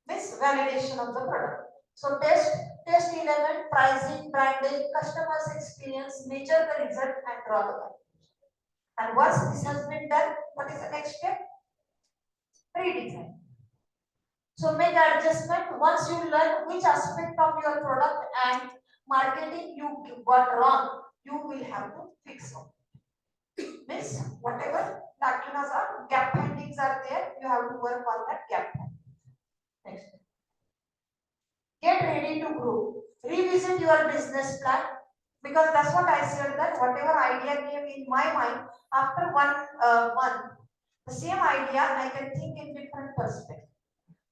means validation of the product. So test element, pricing, branding, customers experience, measure the result and draw the line. And once this has been done, what is the next step? Redesign. So make adjustment. Once you learn which aspect of your product and marketing you got wrong, you will have to fix it. Means whatever lacunas are, gap findings are there, you have to work on that gap. Next. Get ready to grow. Revisit your business plan, because that's what I said, that whatever idea came in my mind after 1 month, the same idea I can think in different perspective.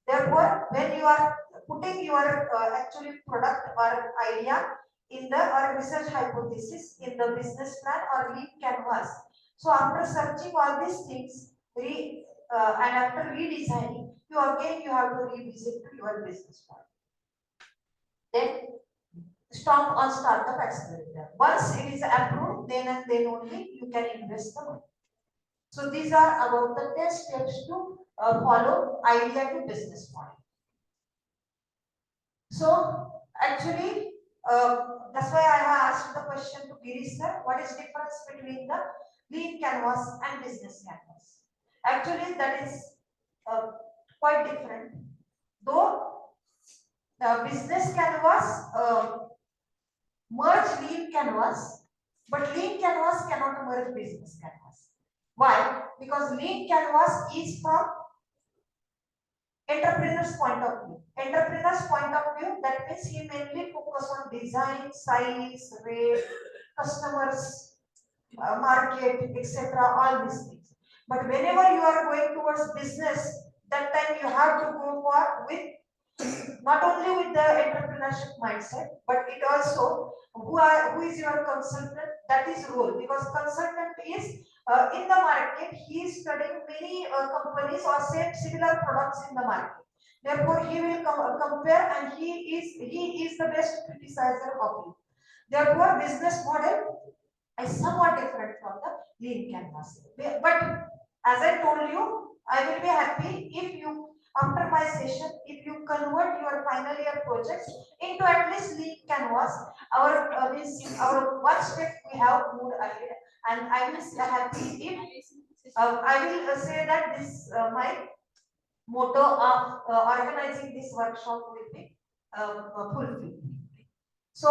Therefore, when you are putting your actually product or idea in the or research hypothesis in the business plan or lead canvas, so after searching all these things and after redesigning, you have to revisit your business plan. Then stop on startup accelerator. Once it is approved, then and then only you can invest the money. So these are about the 10 steps to follow idea to business model. So actually, that's why I have asked the question to Girish sir, what is difference between the lean canvas and business canvas? Actually, that is quite different. Though the business canvas merge lean canvas, but lean canvas cannot merge business canvas. Why? Because lean canvas is from entrepreneur's point of view. Entrepreneur's point of view, that means he mainly focus on design, size, rate, customers, market, etc. All these things. But whenever you are going towards business, that time you have to go for with not only with the entrepreneurship mindset, but it also who is your consultant, that is role, because consultant is in the market, he is studying many companies or similar products in the market. Therefore, he will compare, and he is the best criticizer of you. Therefore, business model is somewhat different from the lean canvas. But as I told you, I will be happy if you, after my session, if you convert your final year projects into at least lean canvas. Our our one step we have moved ahead, and I will be happy if I will say that this my motto of organizing this workshop will be fulfilled. So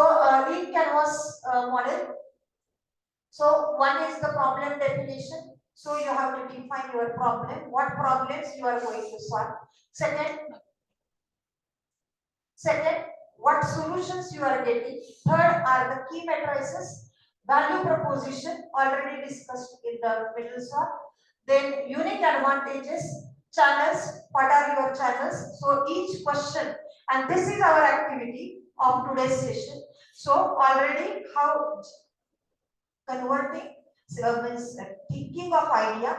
lean canvas model. So one is the problem definition. So you have to define your problem, what problems you are going to solve. Second, what solutions you are getting. Third are the key matrices, value proposition, already discussed in the middle slide. Then unique advantages, channels, what are your channels? So each question, and this is our activity of today's session. So already how converting means thinking of idea,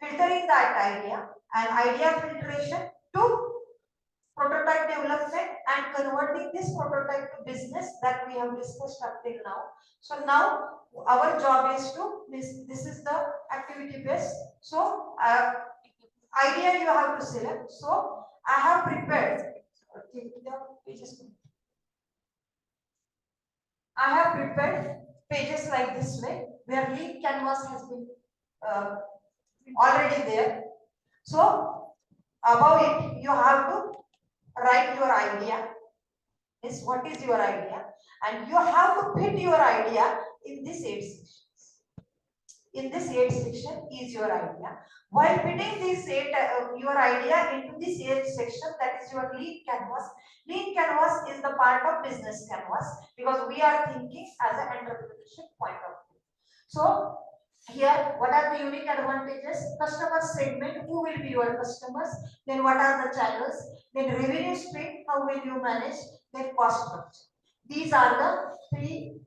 filtering that idea, and idea filtration to prototype development, and converting this prototype to business that we have discussed up till now. So now our job is to this is the activity based. So idea you have to select. So I have prepared. Okay, I have prepared pages like this way, where link canvas has been uh, already there. So above it, you have to write your idea. Is what is your idea, and you have to fit your idea in this 8 sections. In this 8 section is your idea. While fitting this your idea into this 8 section, that is your lead canvas. Lead canvas is the part of business canvas because we are thinking as an entrepreneurship point of view. So here, what are the unique advantages? Customer segment, who will be your customers? Then what are the channels? Then revenue stream, how will you manage? Then cost structure. These are the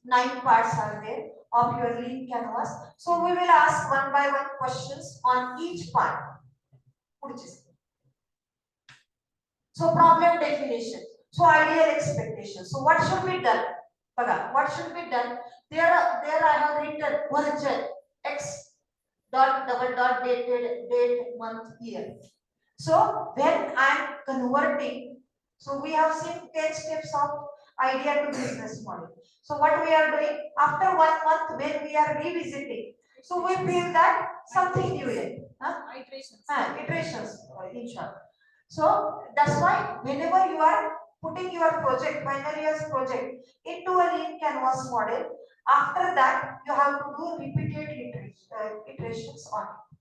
9 parts are there of your lead canvas. So we will ask one by one questions on each part. So problem definition. So ideal expectation. So what should be done? What should be done? There I have written version x dot double dot dated date month year. So when I am converting, so we have seen 10 steps of idea to business model. So what we are doing after 1 month when we are revisiting, so we feel that something new here. Iterations in short. So that's why whenever you are putting your project, final year's project into a lean canvas model, after that you have to do repeated iterations on it.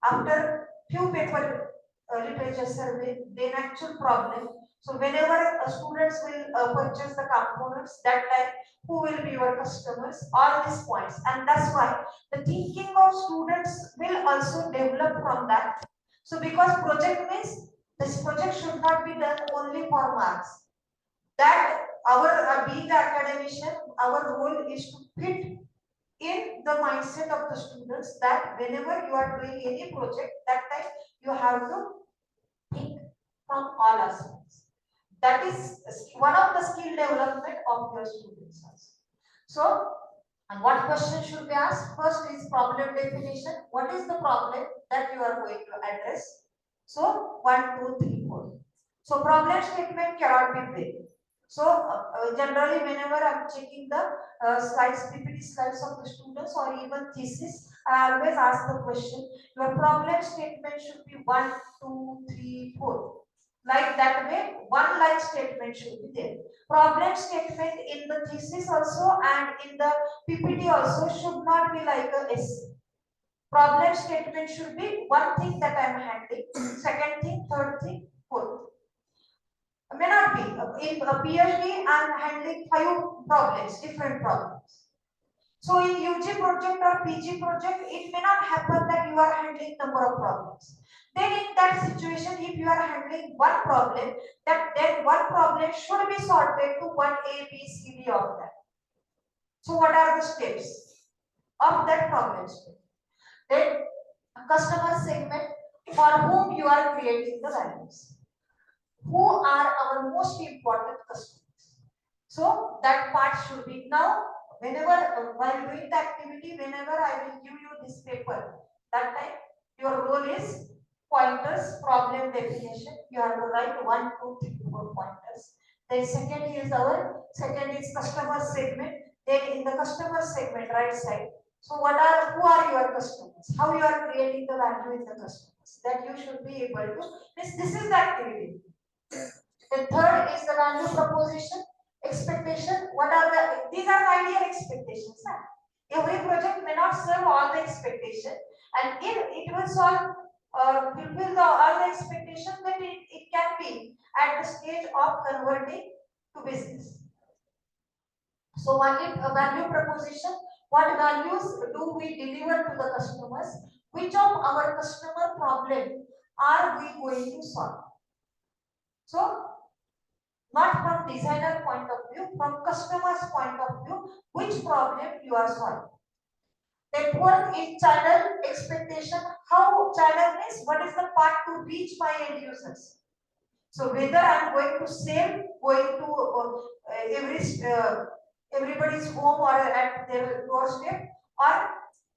After few paper literature survey, then actual problem. So whenever students will purchase the components, that time who will be your customers, all these points, and that's why the thinking of students will also develop from that. So because project means this project should not be done only for marks. That our being the academician, our role is to fit in the mindset of the students that whenever you are doing any project, that time you have to think from all aspects. That is one of the skill development of your students also. So, and what question should be asked? First is problem definition. What is the problem that you are going to address? So, 1, 2, 3, 4. So, problem statement cannot be big. So, generally, whenever I'm checking the slides, PPT slides of the students or even thesis, I always ask the question, your problem statement should be 1, 2, 3, 4. Like that way, one line statement should be there. Problem statement in the thesis also and in the PPT also should not be like a essay. Problem statement should be one thing that I am handling, second thing, third thing, fourth. May not be. In a PhD, I am handling 5 problems, different problems. So in UG project or PG project, it may not happen that you are handling number of problems. Then in that situation, if you are handling one problem, then one problem should be sorted to one A, B, C, D of that. So what are the steps of that problem step? Then customer segment, for whom you are creating the values. Who are our most important customers? So that part should be now. Whenever while doing the activity, whenever I will give you this paper, that time your role is pointers, problem definition. You have to write 1, 2, 3, 4 pointers. Then second is customer segment. Then in the customer segment, right side. So who are your customers? How you are creating the value in the customers? That you should be able to. This is the activity. The third is the value proposition, expectation. These are the ideal expectations. Every project may not serve all the expectation, and if it will solve or fulfill all the expectation, then it can be at the stage of converting to business. So value proposition, what values do we deliver to the customers? Which of our customer problem are we going to solve? So not from designer point of view, from customer's point of view, which problem you are solving. Then fourth is channel expectation. How channel means what is the path to reach my end users. So whether I am going to sell, going to everybody's home or at their doorstep, or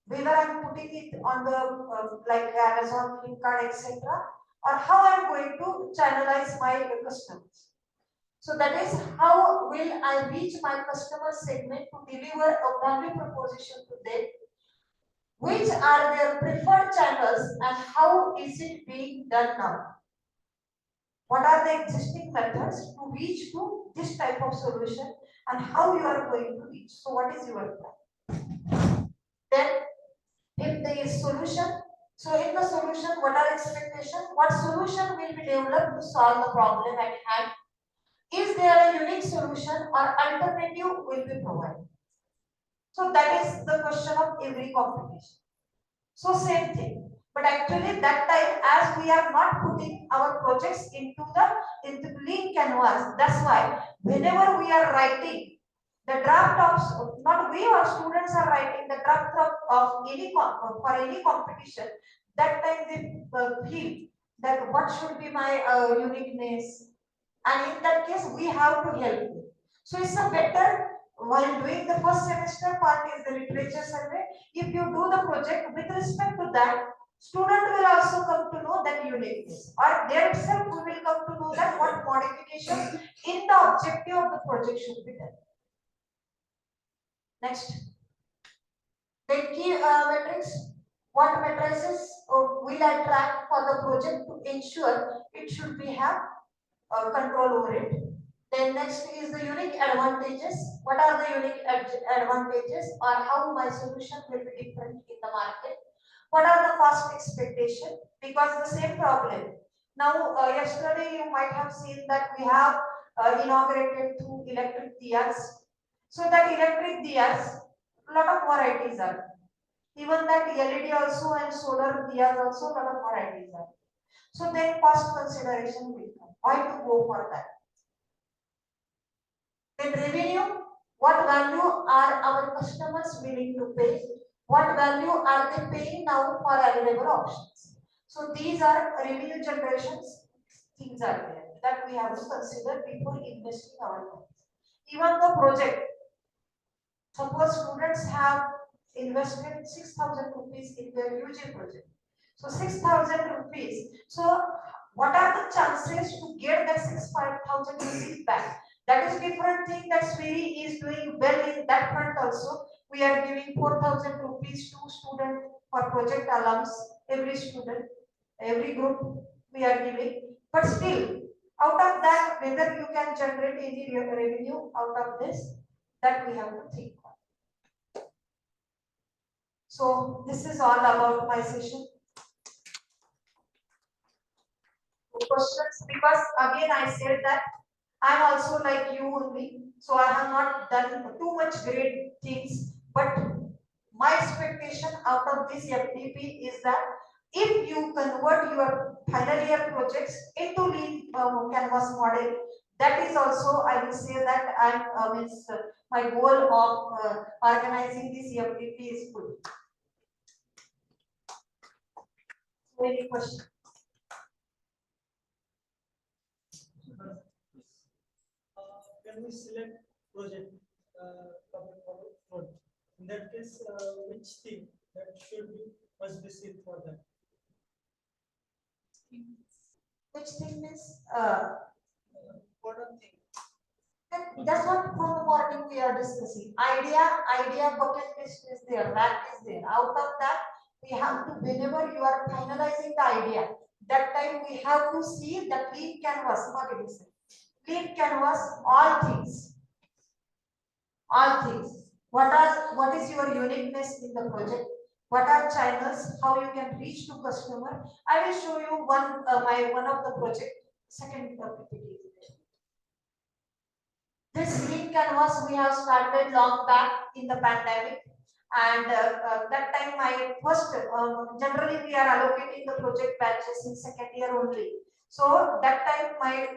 whether I'm putting it on the like Amazon, Flipkart, etc., or how I'm going to channelize my customers. So that is how will I reach my customer segment to deliver a value proposition to them. Which are their preferred channels and how is it being done now? What are the existing methods to reach to this type of solution and how you are going to reach? So what is your plan? Then if there is solution, so in the solution, what are expectations? What solution will be developed to solve the problem at hand? Is there a unique solution or alternative will be provided? So that is the question of every competition. So same thing. But actually that time as we are not putting our projects into lean canvas, that's why whenever we are writing the draft of, not we or students are writing the draft of any for any competition, that time they feel that what should be my uniqueness, and in that case we have to help them. So it's a better, while doing the first semester part is the literature survey, if you do the project with respect to that, student will also come to know that uniqueness, or there itself we will come to know that what modification in the objective of the project should be done. Next, then key metrics. What matrices will I track for the project to ensure it should be have control over it. Then next is the unique advantages. What are the unique advantages or how my solution will be different in the market? What are the cost expectation? Because the same problem. Now, yesterday you might have seen that we have inaugurated two electric diyas. So that electric diyas, lot of varieties are. Even that LED also and solar diyas also, lot of varieties are. So then cost consideration will come. Why to go for that? Then revenue, what value are our customers willing to pay? What value are they paying now for available options? So these are revenue generations, things are there that we have to consider before investing our money. Even the project, suppose students have invested 6,000 rupees in their UG project. So 6,000 rupees. So what are the chances to get that 6,000 rupees back? That is different thing that Swiri is doing well in that front also. We are giving 4,000 rupees to student for project alums, every student, every group we are giving. But still, out of that, whether you can generate any revenue out of this, that we have to think on. So this is all about my session. Questions, because again I said that I'm also like you only, so I have not done too much great things, but my expectation out of this FDP is that if you convert your final year projects into lean canvas model, that is also I will say that I'm means my goal of organizing this FDP is good. So any question? Can we select project in that case, which thing that should be must be seen for that? Which thing is Important thing. and that's what from the morning we are discussing. Idea bucket list is there, that is there. Out of that, we have to, whenever you are finalizing the idea, that time we have to see the clean canvas, clean canvas, all things. All things. What is your uniqueness in the project? What are channels? How you can reach to customer? I will show you one of the project. Second PPT. This green canvas we have started long back in the pandemic, and that time my first generally we are allocating the project batches in second year only. So that time my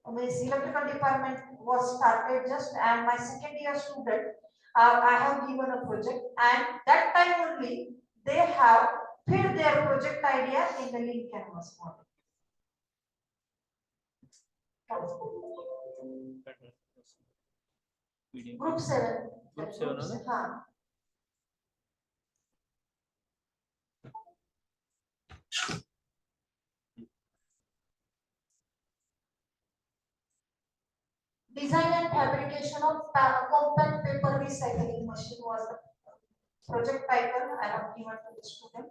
electrical department was started just, and my second year student I have given a project, and that time only they have filled their project idea in the lean canvas model. Group 7. Group 7 हाँ. Design and fabrication of compact paper recycling machine was the project title I have given to the student.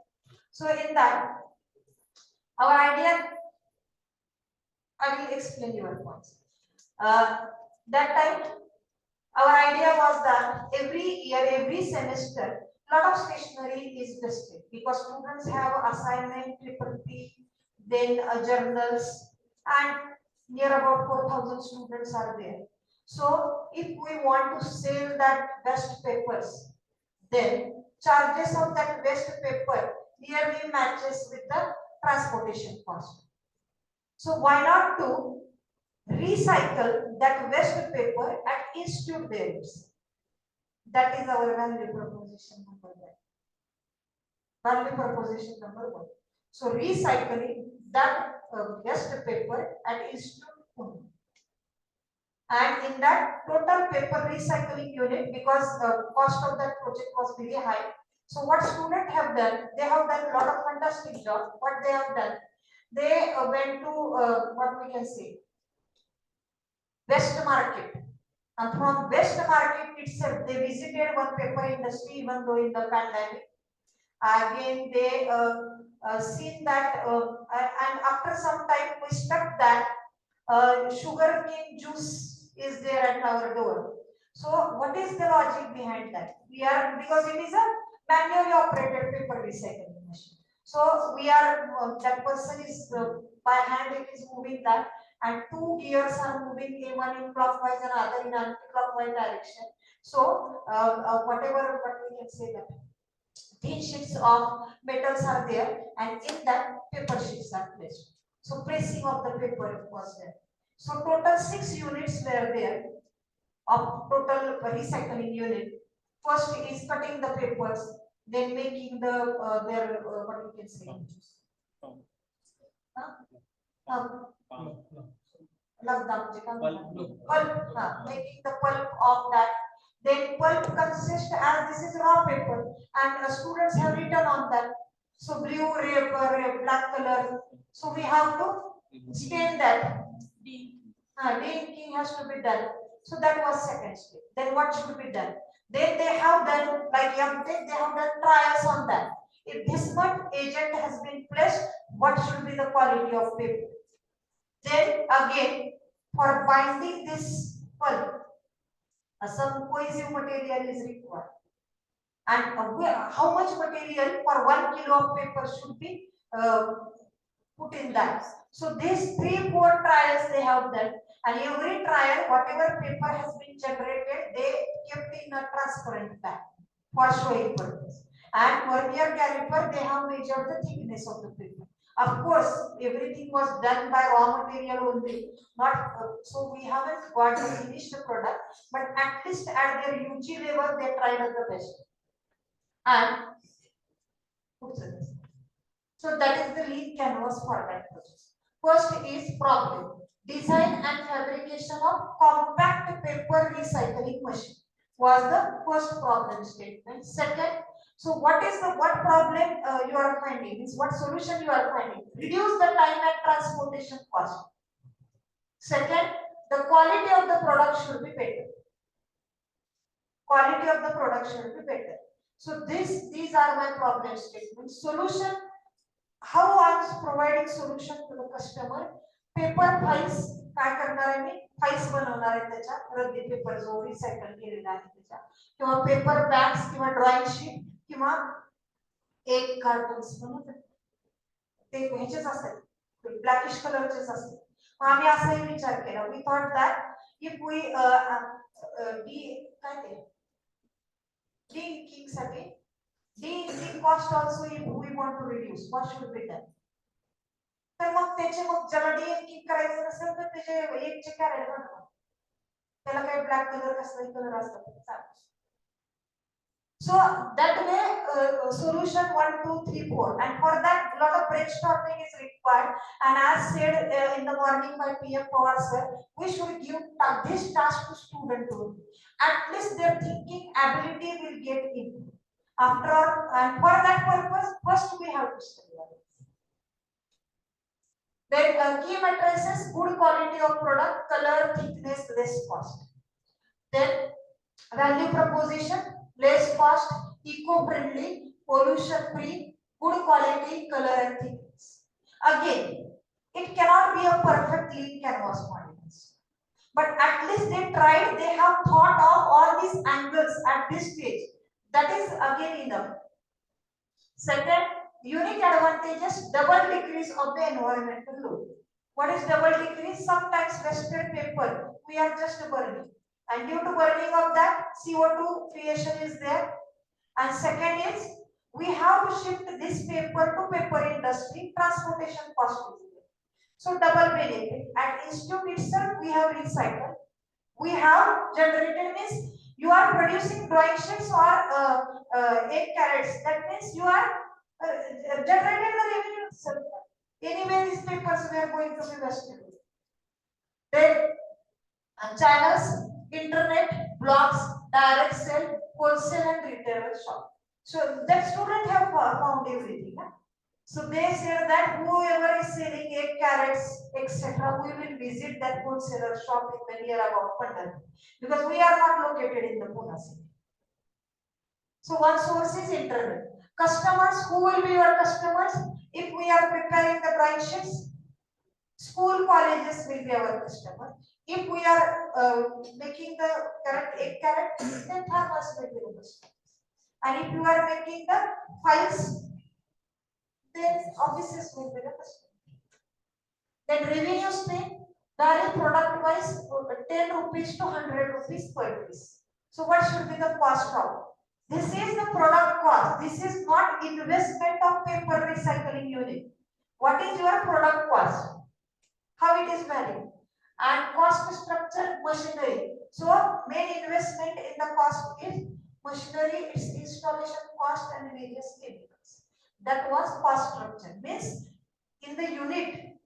So in that, our idea, I will explain your points. That time, our idea was that every year, every semester, lot of stationery is wasted because students have assignment, triple P, then journals, and near about 4,000 students are there. So if we want to sell that waste papers, then charges of that waste paper nearly matches with the transportation cost. So why not to recycle that waste paper at institute there? That is our value proposition number one. Value proposition number one. So recycling that waste paper at institute only. And in that total paper recycling unit, because cost of that project was very high. So what students have done, they have done a lot of fantastic job. What they have done, they went to what we can say, West Market. And from West Market itself, they visited one paper industry, even though in the pandemic. Again, they seen that, and after some time, we stuck that sugar cane juice is there at our door. So, what is the logic behind that? We are, because it is a manually operated paper recycling machine. So, we are that person is by hand it is moving that, and two gears are moving, one in clockwise and other in anti-clockwise direction. So, whatever what we can say that thin sheets of metals are there, and in that paper sheets are placed. So pressing of the paper was there. So total 6 units were there of total recycling unit. First is cutting the papers, then making the their what we can say. Making the pulp of that. Then pulp consists, as this is raw paper, and students have written on that. So blue, red, black color. So we have to stain that. De-inking has to be done. So that was second step. Then what should be done? Then they have done, like Yamtech, they have done trials on that. If this much agent has been placed, what should be the quality of paper? Then again, for binding this pulp, some cohesive material is required. And how much material for 1 kilo of paper should be put in that. So these 3-4 trials they have done, and every trial, whatever paper has been generated, they kept in a transparent bag for showing purpose. And vernier caliper, they have measured the thickness of the paper. Of course, everything was done by raw material only, not so we haven't got the finished product, but at least at their UG level, they tried at the best. And so that is the lead canvas for that project. First is problem. Design and fabrication of compact paper recycling machine was the first problem statement. Second, so what problem you are finding? Is what solution you are finding? Reduce the time and transportation cost. Second, the quality of the product should be better. Quality of the product should be better. So these are my problem statements. Solution, how I am providing solution to the customer. Paper files काय करणार आहे मी files बनवणार आहे त्याच्या रद्दी paper जो recycle केलेला आहे त्याच्या किंवा पेपर बॅग्स किंवा ड्रॉइंग शीट किंवा एक कार्टन्स बनवतात ते ह्याचेच असतात ब्लॅकिश कलरचेच असतात आम्ही असाही विचार केला we thought that if we काय ते de-inking साठी de-inking cost also if we want to reduce what should be done तर मग त्याचे मग ज्याला de-inking करायचं नसेल तर त्याचे एकचे कॅरेट बनवा त्याला काही ब्लॅक कलर कसलाही कलर असतात so that way solution 1 2 3 4 and for that lot of brainstorming is required and as said in the morning by PM Pawar sir we should give this task to student only at least their thinking ability will get improved after all and for that purpose first we have to study Then key matrices, good quality of product, color, thickness, less cost. Then value proposition, less cost, eco-friendly, pollution-free, good quality, color and thickness. Again, it cannot be a perfect lean canvas models. But at least they tried, they have thought of all these angles at this stage. That is again enough. Second, unique advantages, double decrease of the environmental load. What is double decrease? Sometimes wasted paper, we are just burning. And due to burning of that, CO2 creation is there. And second is, we have to shift this paper to paper industry, transportation cost is there. So double benefit. At institute itself, we have recycled. We have generated means you are producing drawing sheets or 8 carats. That means you are generated the revenue itself. Anyway, these papers we are going to be wasted. Then channels, internet, blogs, direct sale, wholesale and retailer shop. So that student have found everything. Huh? So they said that whoever is selling 8 carats, etc., we will visit that wholesaler shop in the near about Pandharpur because we are not located in the Pune city. So one source is internet. Customers, who will be your customers? If we are preparing the drawing sheets, school colleges will be our customer. If we are making the correct 8 carat, then farmers will be the customer. And if you are making the files, then offices will be the customer. Then revenue stream vary product wise 10 rupees to 100 rupees per piece. So what should be the cost of? This is the product cost. This is not investment of paper recycling unit. What is your product cost? How it is valued? And cost structure, machinery. So main investment in the cost is machinery, its installation cost and various chemicals. That was cost structure. Means in the unit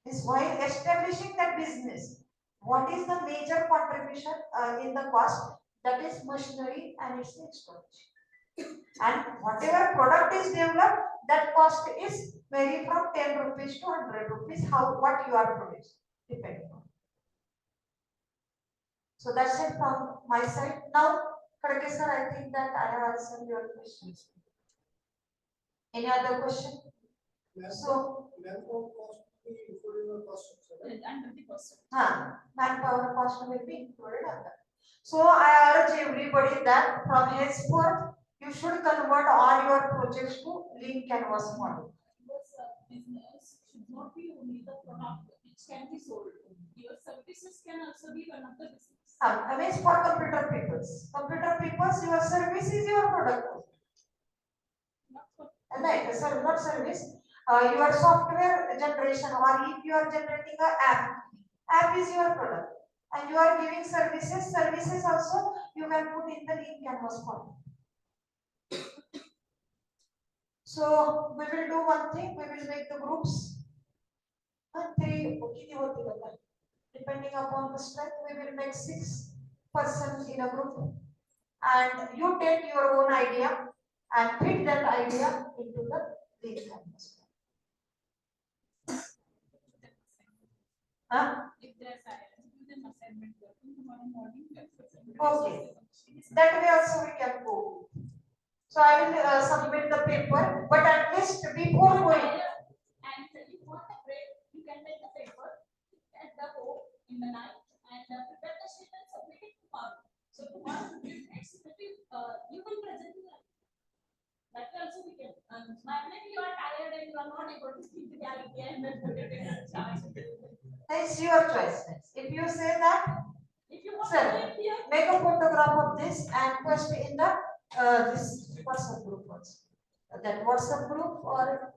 is while establishing that business, what is the major contribution in the cost? That is machinery and its installation. And whatever product is developed, that cost is vary from 10 rupees to 100 rupees, how what you are producing, depending on. So that's it from my side. Now, Khadke sir, I think that I have answered your questions. Any other question? So, Manpower cost will be included in the cost structure, right? Under the cost. manpower cost will be included on that. So I urge everybody that from henceforth you should convert all your projects to lean canvas model. Because business should not be only the product which can be sold. Your services can also be one of the business. I mean for computer peoples. Computer peoples, your service is your product. Not for Right, sir, not service. Your software generation, or if you are generating an app is your product. And you are giving services also you can put in the lean canvas model. So we will do one thing, we will make the groups. Depending upon the strength, we will make 6 persons in a group. And you take your own idea and fit that idea into the lean canvas. if there are silence, do them assignment work in tomorrow morning. Okay. That way also we can go. So I will submit the paper, but at least before going. And if you want a break, you can take the paper at the home in the night and prepare the sheet and submit it tomorrow. So tomorrow, you will present it. That also we can. Maybe you are tired and you are not able to keep the idea and then put it in a charge. It's your choice. If you say that, If you want sir, to do it here, make a photograph of this and post in the this WhatsApp group also. That WhatsApp group or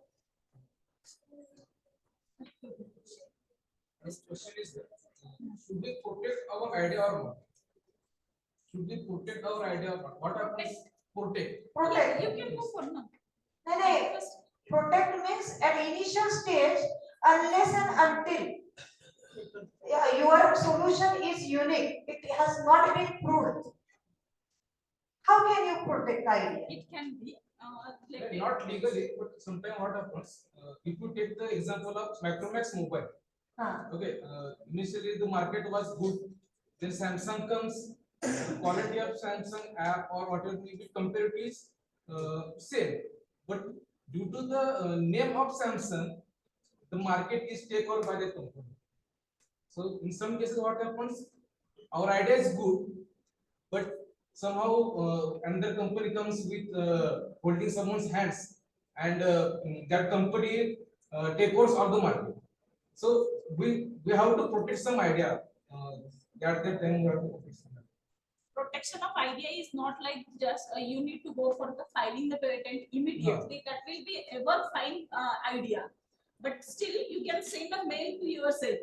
This question is, should we protect our idea or not? Should we protect our idea or not? What happens? Protect. protect. you can go for now. No, protect means at initial stage, unless and until your solution is unique, it has not been proved. How can you protect idea? It can be, Not legally, but sometimes what happens, if you take the example of Micromax mobile, okay, initially the market was good, then Samsung comes, the quality of Samsung app or whatever may be comparatively is same, but due to the name of Samsung, the market is taken over by the company. So in some cases, what happens, our idea is good, but somehow another company comes with holding someone's hands, and that company take over of the market. So we have to protect some idea. That time we have to protect some idea. Protection of idea is not like just you need to go for the filing the patent immediately. That will be ever fine idea, but still you can send a mail to yourself.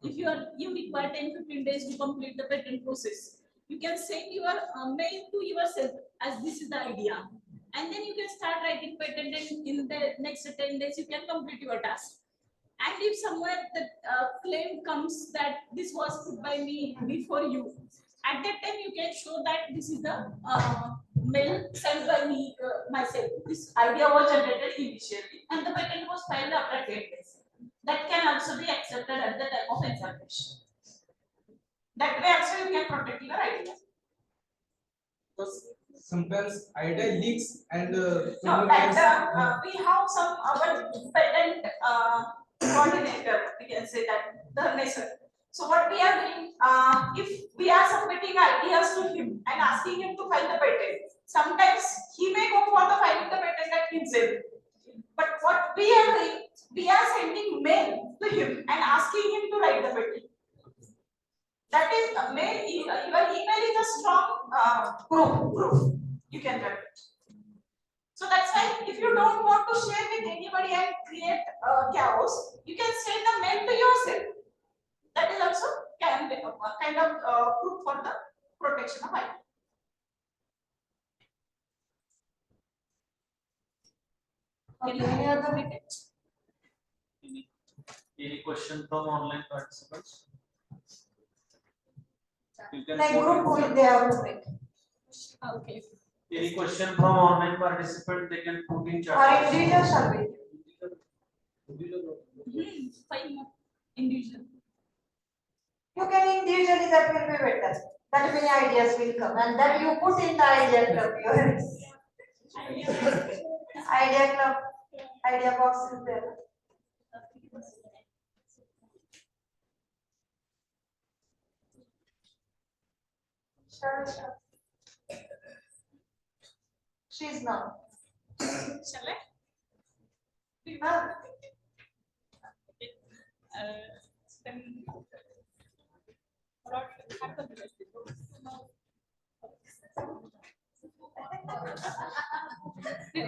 If you require 10-15 days to complete the patent process, you can send your mail to yourself as this is the idea, and then you can start writing patent, and in the next 10 days you can complete your task. And if somewhere the claim comes that this was put by me before you, at that time you can show that this is the mail sent by me myself. This idea was generated initially, and the patent was filed after 10 days. That can also be accepted at the time of examination. That way also you can protect your idea. Because sometimes idea leaks and No, that we have some our patent coordinator, we can say that the measure. So what we are doing, if we are submitting ideas to him and asking him to file the patent, sometimes he may go for the filing the patent at himself. But what we are doing, we are sending mail to him and asking him to write the patent. That is mail. Your email is a strong proof. You can write it. So that's why if you don't want to share with anybody and create chaos, you can send a mail to yourself. That is also can be a kind of proof for the protection of IP. Okay, any other? Any question from online participants? You can Like put group in will chat. they have to make. Okay. Any question from online participant, they can put in chat. Or individual shall be. Fine. Individual. You can individually, that will be better. That many ideas will come, and then you put in the idea club. Your idea club, idea box is there. Sure. She's not. Shall I? Huh? Then what happened?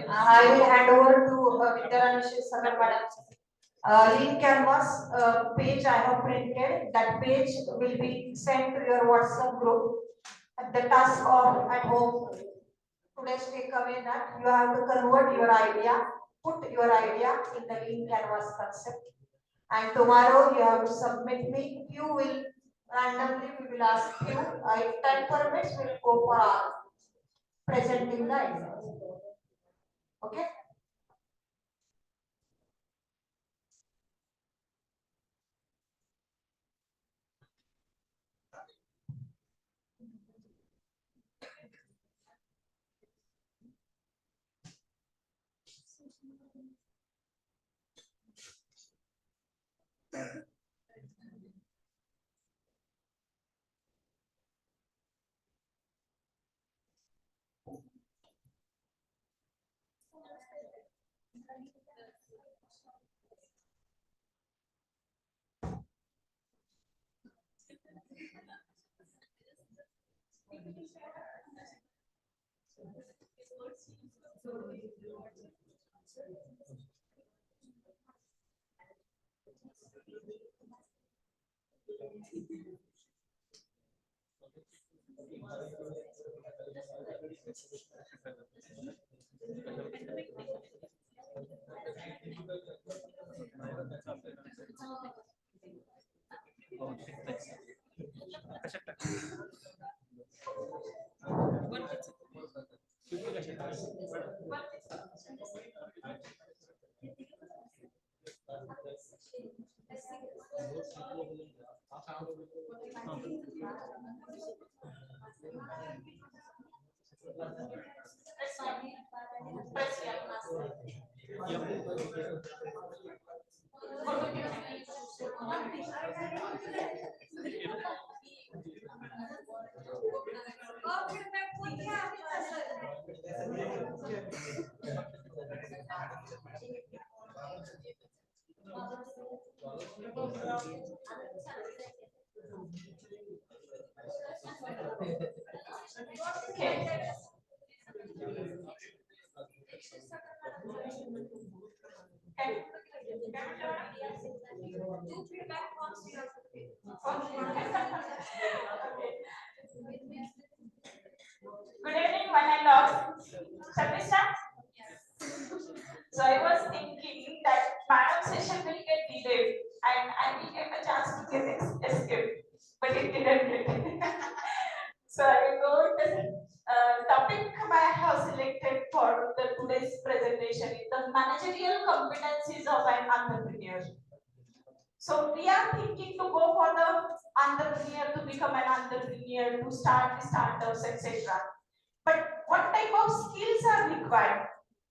I will hand over to Vidyaranshi Sagar madam. Link canvas page I have printed. That page will be sent to your WhatsApp group. At the task of at home, today's takeaway that you have to convert your idea, put your idea in the link canvas concept. And tomorrow you have to submit me. You will randomly we will ask you. If time permits, we will go for presenting the idea. Okay. Good evening, one and all. Shall we start? So I was thinking that madam session will get delayed and I will get a chance to get escape, but it didn't get. So I will go with the topic I have selected for the today's presentation is the managerial competencies of an entrepreneur. So we are thinking to go for the entrepreneur, to become an entrepreneur, to start the startups, etc. But what type of skills are required?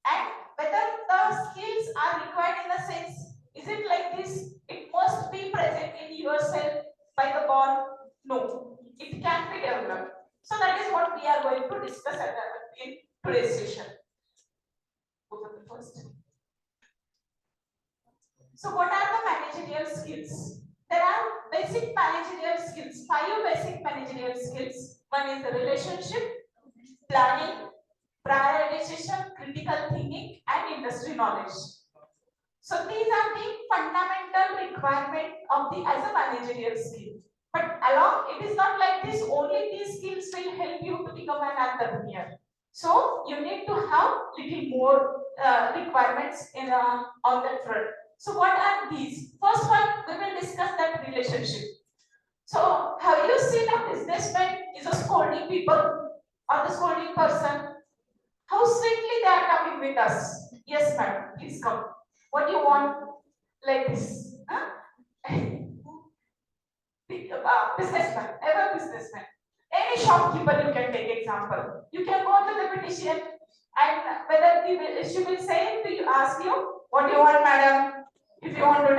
And whether the skills are required in the sense, is it like this? It must be present in yourself by the born? No, it can be developed. So that is what we are going to discuss in today's session. Go for the first. So what are the managerial skills? There are basic managerial skills, 5 basic managerial skills. One is the relationship, planning, prioritization, critical thinking, and industry knowledge. So these are the fundamental requirement of the as a managerial skill. But along, it is not like this, only these skills will help you to become an entrepreneur. So you need to have little more requirements in on that front. So what are these? First one, we will discuss that relationship. So have you seen a businessman is a scolding people or the scolding person? How sweetly they are coming with us. Yes, madam, please come. What do you want? Like this. Huh? Businessman, ever businessman. Any shopkeeper you can take example. You can go to the petition and whether she will say to you, ask you, what do you want, madam? If you want to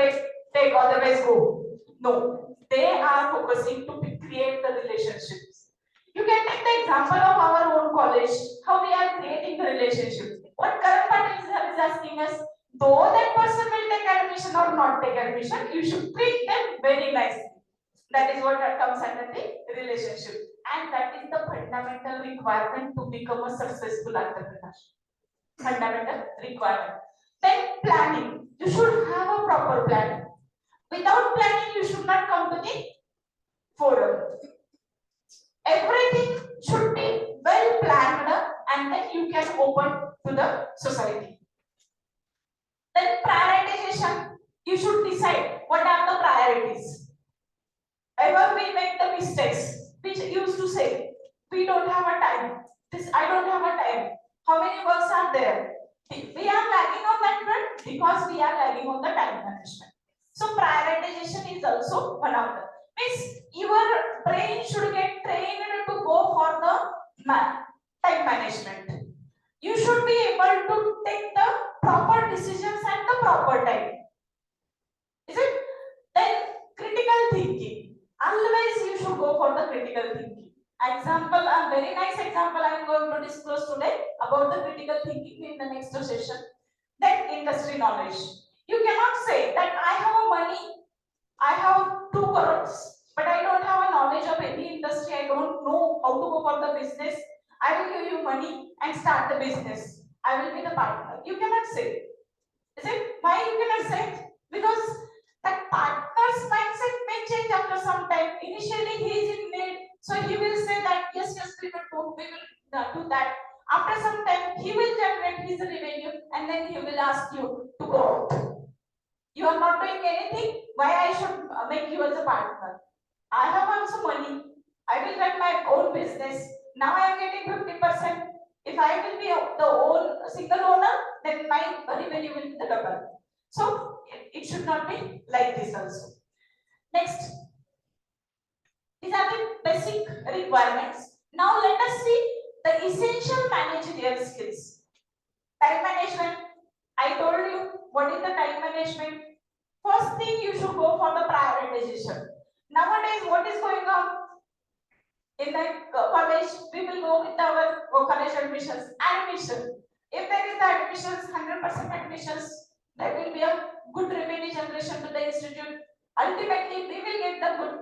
take, otherwise go. No, they are focusing to create the relationships. You can take the example of our own college, how we are creating the relationship. What Karan Patel is asking us, though that person will take admission or not take admission, you should treat them very nicely. That is what comes under the relationship. And that is the fundamental requirement to become a successful entrepreneur. Fundamental requirement. Then planning. You should have a proper plan. Without planning, you should not come to the forum. Everything should be well planned and then you can open to the society. Then prioritization. You should decide what are the priorities. Ever we make the mistakes, we used to say, we don't have a time. I don't have a time. How many works are there? We are lagging on that front because we are lagging on the time management. So prioritization is also one of them. Means your brain should get trained to go for the time management. You should be able to take the proper decisions at the proper time. Is it? Then critical thinking. Always you should go for the critical thinking. Example, a very nice example I am going to disclose today about the critical thinking in the next session. Then industry knowledge. You cannot say that I have money, I have 2 crores, but I don't have a knowledge of any industry. I don't know how to go for the business. I will give you money and start the business. I will be the partner. You cannot say. Is it? Why you cannot say? Because that partner's mindset may change after some time. Initially, he is in need, so he will say that yes, we will do that. After some time, he will generate his revenue, and then he will ask you to go out. You are not doing anything. Why I should make you as a partner? I have also money. I will run my own business. Now I am getting 50%. If I will be the single owner, then my revenue will be the double. So it should not be like this also. Next, these are the basic requirements. Now let us see the essential managerial skills. Time management. I told you what is the time management. First thing you should go for the prioritization. Nowadays, what is going on? In the college, we will go with our college admissions. Admission. If there is the admissions, 100% admissions, there will be a good revenue generation to the institute. Ultimately, we will get the good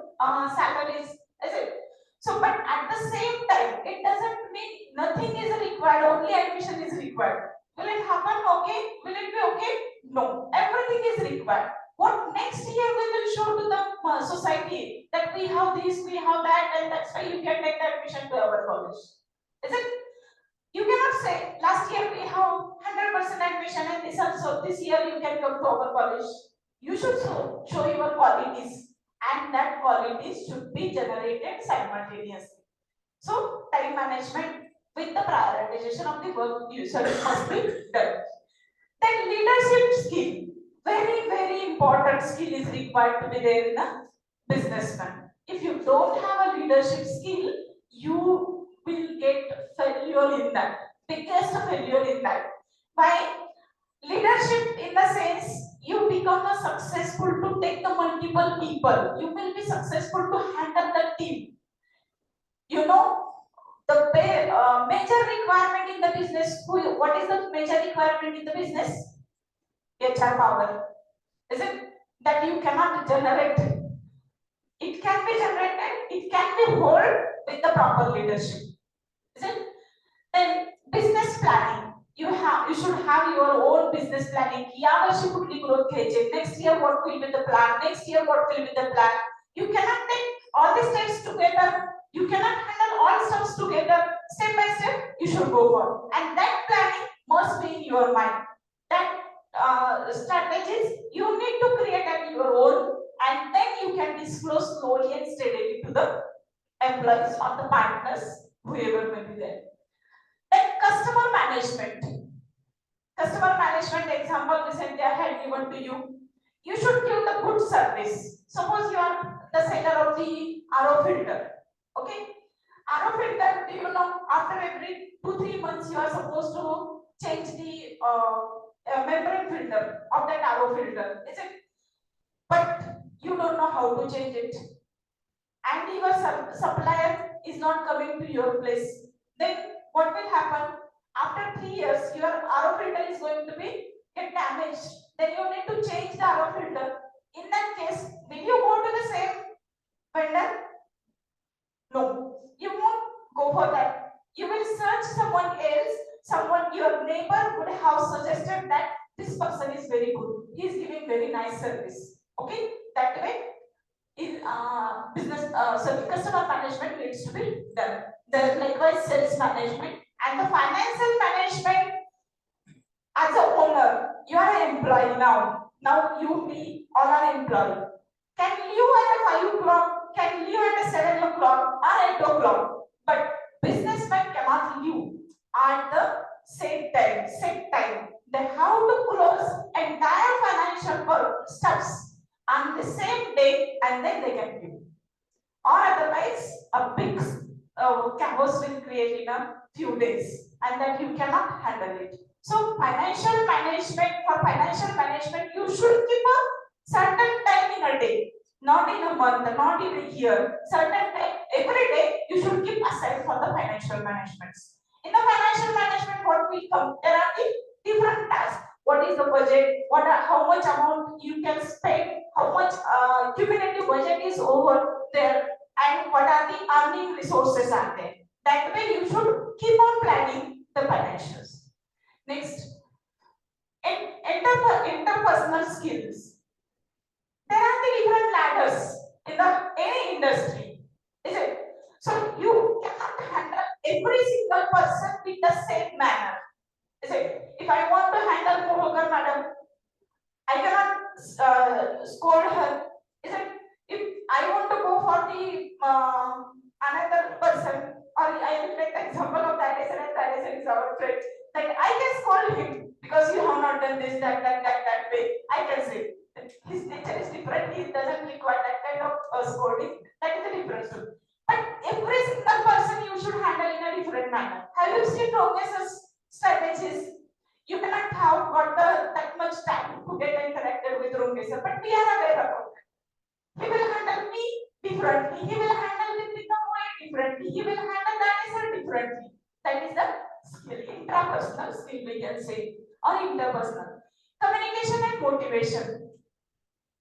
salaries, is it? So, but at the same time, it doesn't mean nothing is required, only admission is required. Will it happen? Okay. Will it be okay? No. Everything is required. What next year we will show to the society that we have this, we have that, and that's why you can take the admission to our college. Is it? You cannot say last year we have 100% admission and this year you can come to our college. You should show your qualities, and that qualities should be generated simultaneously. So time management with the prioritization of the work user must be done. Then leadership skill, very important skill is required to be there in a businessman. If you don't have a leadership skill, you will get failure in that, biggest failure in that. Why? Leadership in the sense you become a successful to take the multiple people. You will be successful to handle the team. You know, the major requirement in the business, what is the major requirement in the business? HR power. Is it that you cannot generate? It can be generated, it can be held with the proper leadership. Is it? Then business planning. You should have your own business planning. Next year, what will be the plan? Next year, what will be the plan? You cannot take all the steps together. You cannot handle all steps together. Step by step, you should go for. And that planning must be in your mind. That strategies you need to create at your own, and then you can disclose slowly and steadily to the employees or the partners, whoever may be there. Then customer management. Customer management example recently I had given to you. You should give the good service. Suppose you are the seller of the RO filter. Okay? RO filter, do you know, after every 2-3 months you are supposed to change the membrane filter of that RO filter, is it? But you don't know how to change it, and your supplier is not coming to your place. Then what will happen? After 3 years, your RO filter is going to be get damaged. Then you need to change the RO filter. In that case, will you go to the same vendor? No, you won't go for that. You will search someone else. Someone, your neighbor would have suggested that this person is very good. He is giving very nice service. Okay, that way, in business, customer management needs to be done. Then likewise, sales management and the financial management. As a owner, you are an employee now. Now you, we all are employee. Can you at 5 o'clock? Can you at 7 o'clock or 8 o'clock? But businessmen cannot leave at the same time, set time. They have to close entire financial steps on the same day, and then they can leave. Or otherwise, a big chaos will create in a few days, and that you cannot handle it. So financial management, for financial management, you should keep a certain time in a day, not in a month, not in a year. Certain time, every day, you should keep aside for the financial management. In the financial management, what will come? There are the different tasks. What is the budget? How much amount you can spend? How much cumulative budget is over there? And what are the earning resources are there? That way, you should keep on planning the financials. Next, interpersonal skills. There are the different ladders in any industry, is it? So you cannot handle every single person with the same manner, is it? If I want to handle Murugan madam, I cannot scold her, is it? If I want to go for the another person or I will take the example of that and that is our friend. That I can scold him because you have not done this, that way. I can say his nature is different. He doesn't require that kind of scolding. That is a difference. But every single person you should handle in a different manner. Have you seen Romeo's strategies? You cannot have got that much time to get interacted with Romesh, but we are aware about it. He will handle me differently. He will handle with Moy differently. He will handle that answer differently. That is the skill, intrapersonal skill we can say, or interpersonal. Communication and motivation.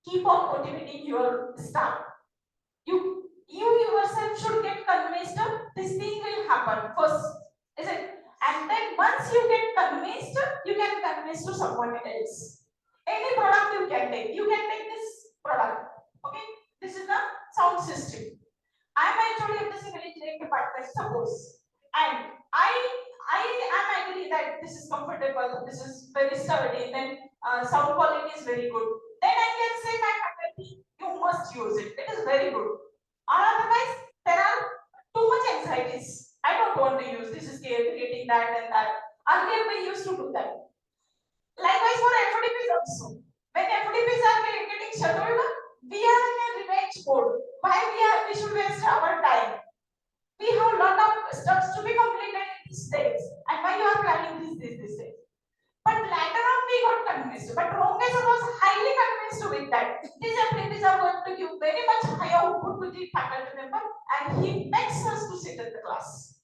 Keep on motivating your staff. You yourself should get convinced this thing will happen first, is it? And then once you get convinced, you can convince to someone else. Any product you can take. You can take this product. Okay, this is the sound system. I am actually in the civil engineering department, suppose, and I am agree that this is comfortable, this is very sturdy, then sound quality is very good. Then I can say my faculty, you must use it. It is very good. Or otherwise, there are too much anxieties. I don't want to use this is creating that and that. Earlier we used to do that. Likewise for FDPs also. When FDPs are getting scheduled, we are in a revenge mode. Why we should waste our time? We have a lot of stuff to be completed in these days. And why you are planning this day? But later on we got convinced. But Rongeser was highly convinced with that. These FDPs are going to give very much higher output to the faculty member, and he makes us to sit in the class.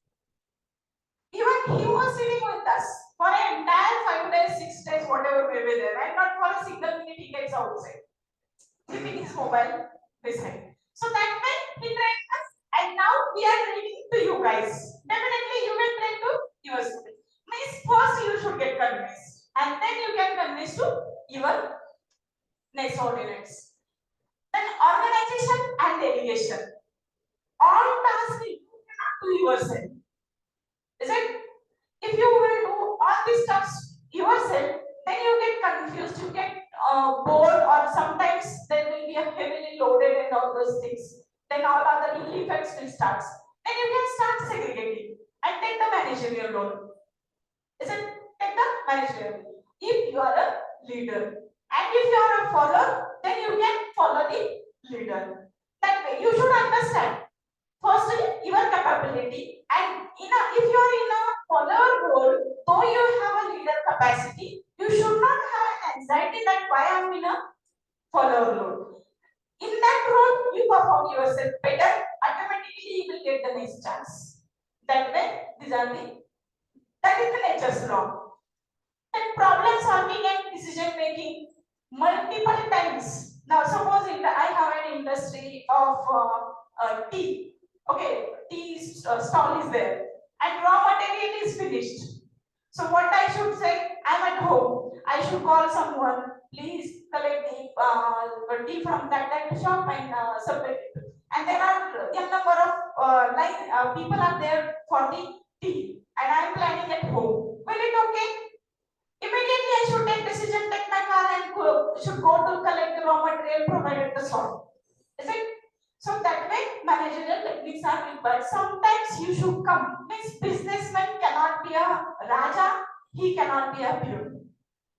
Even he was sitting with us for an entire 5 days, 6 days, whatever may be there, and not for a single minute he gets outside, keeping his mobile beside. So that way he trained us, and now we are training to you guys. Definitely you will train to your students. Means first you should get convinced, and then you can convince to your next ordinates. Then organization and delegation. All tasks you cannot do yourself. Is it? If you will do all these stuffs yourself, then you get confused, you get bored, or sometimes there will be a heavily loaded and all those things. Then all other ill effects will start. Then you can start segregating and take the managerial role. Is it? Take the managerial role. If you are a leader, and if you are a follower, then you can follow the leader. That way, you should understand firstly your capability, and if you are in a follower role, though you have a leader capacity, you should not have an anxiety that why I am in a follower role. In that role, you perform yourself better, automatically you will get the next chance. That way, that is the nature's law. Then problem solving and decision making multiple times. Now, suppose I have an industry of tea. Okay, tea stall is there, and raw material is finished. So what I should say? I'm at home. I should call someone. Please collect the tea from that shop and submit it. And there are a number of people are there for the tea, and I'm planning at home. Will it okay? Immediately I should take decision, take my car and should go to collect the raw material provided the shop. Is it? So that way managerial techniques are required. Sometimes you should come. Means businessman cannot be a Raja, he cannot be a peon.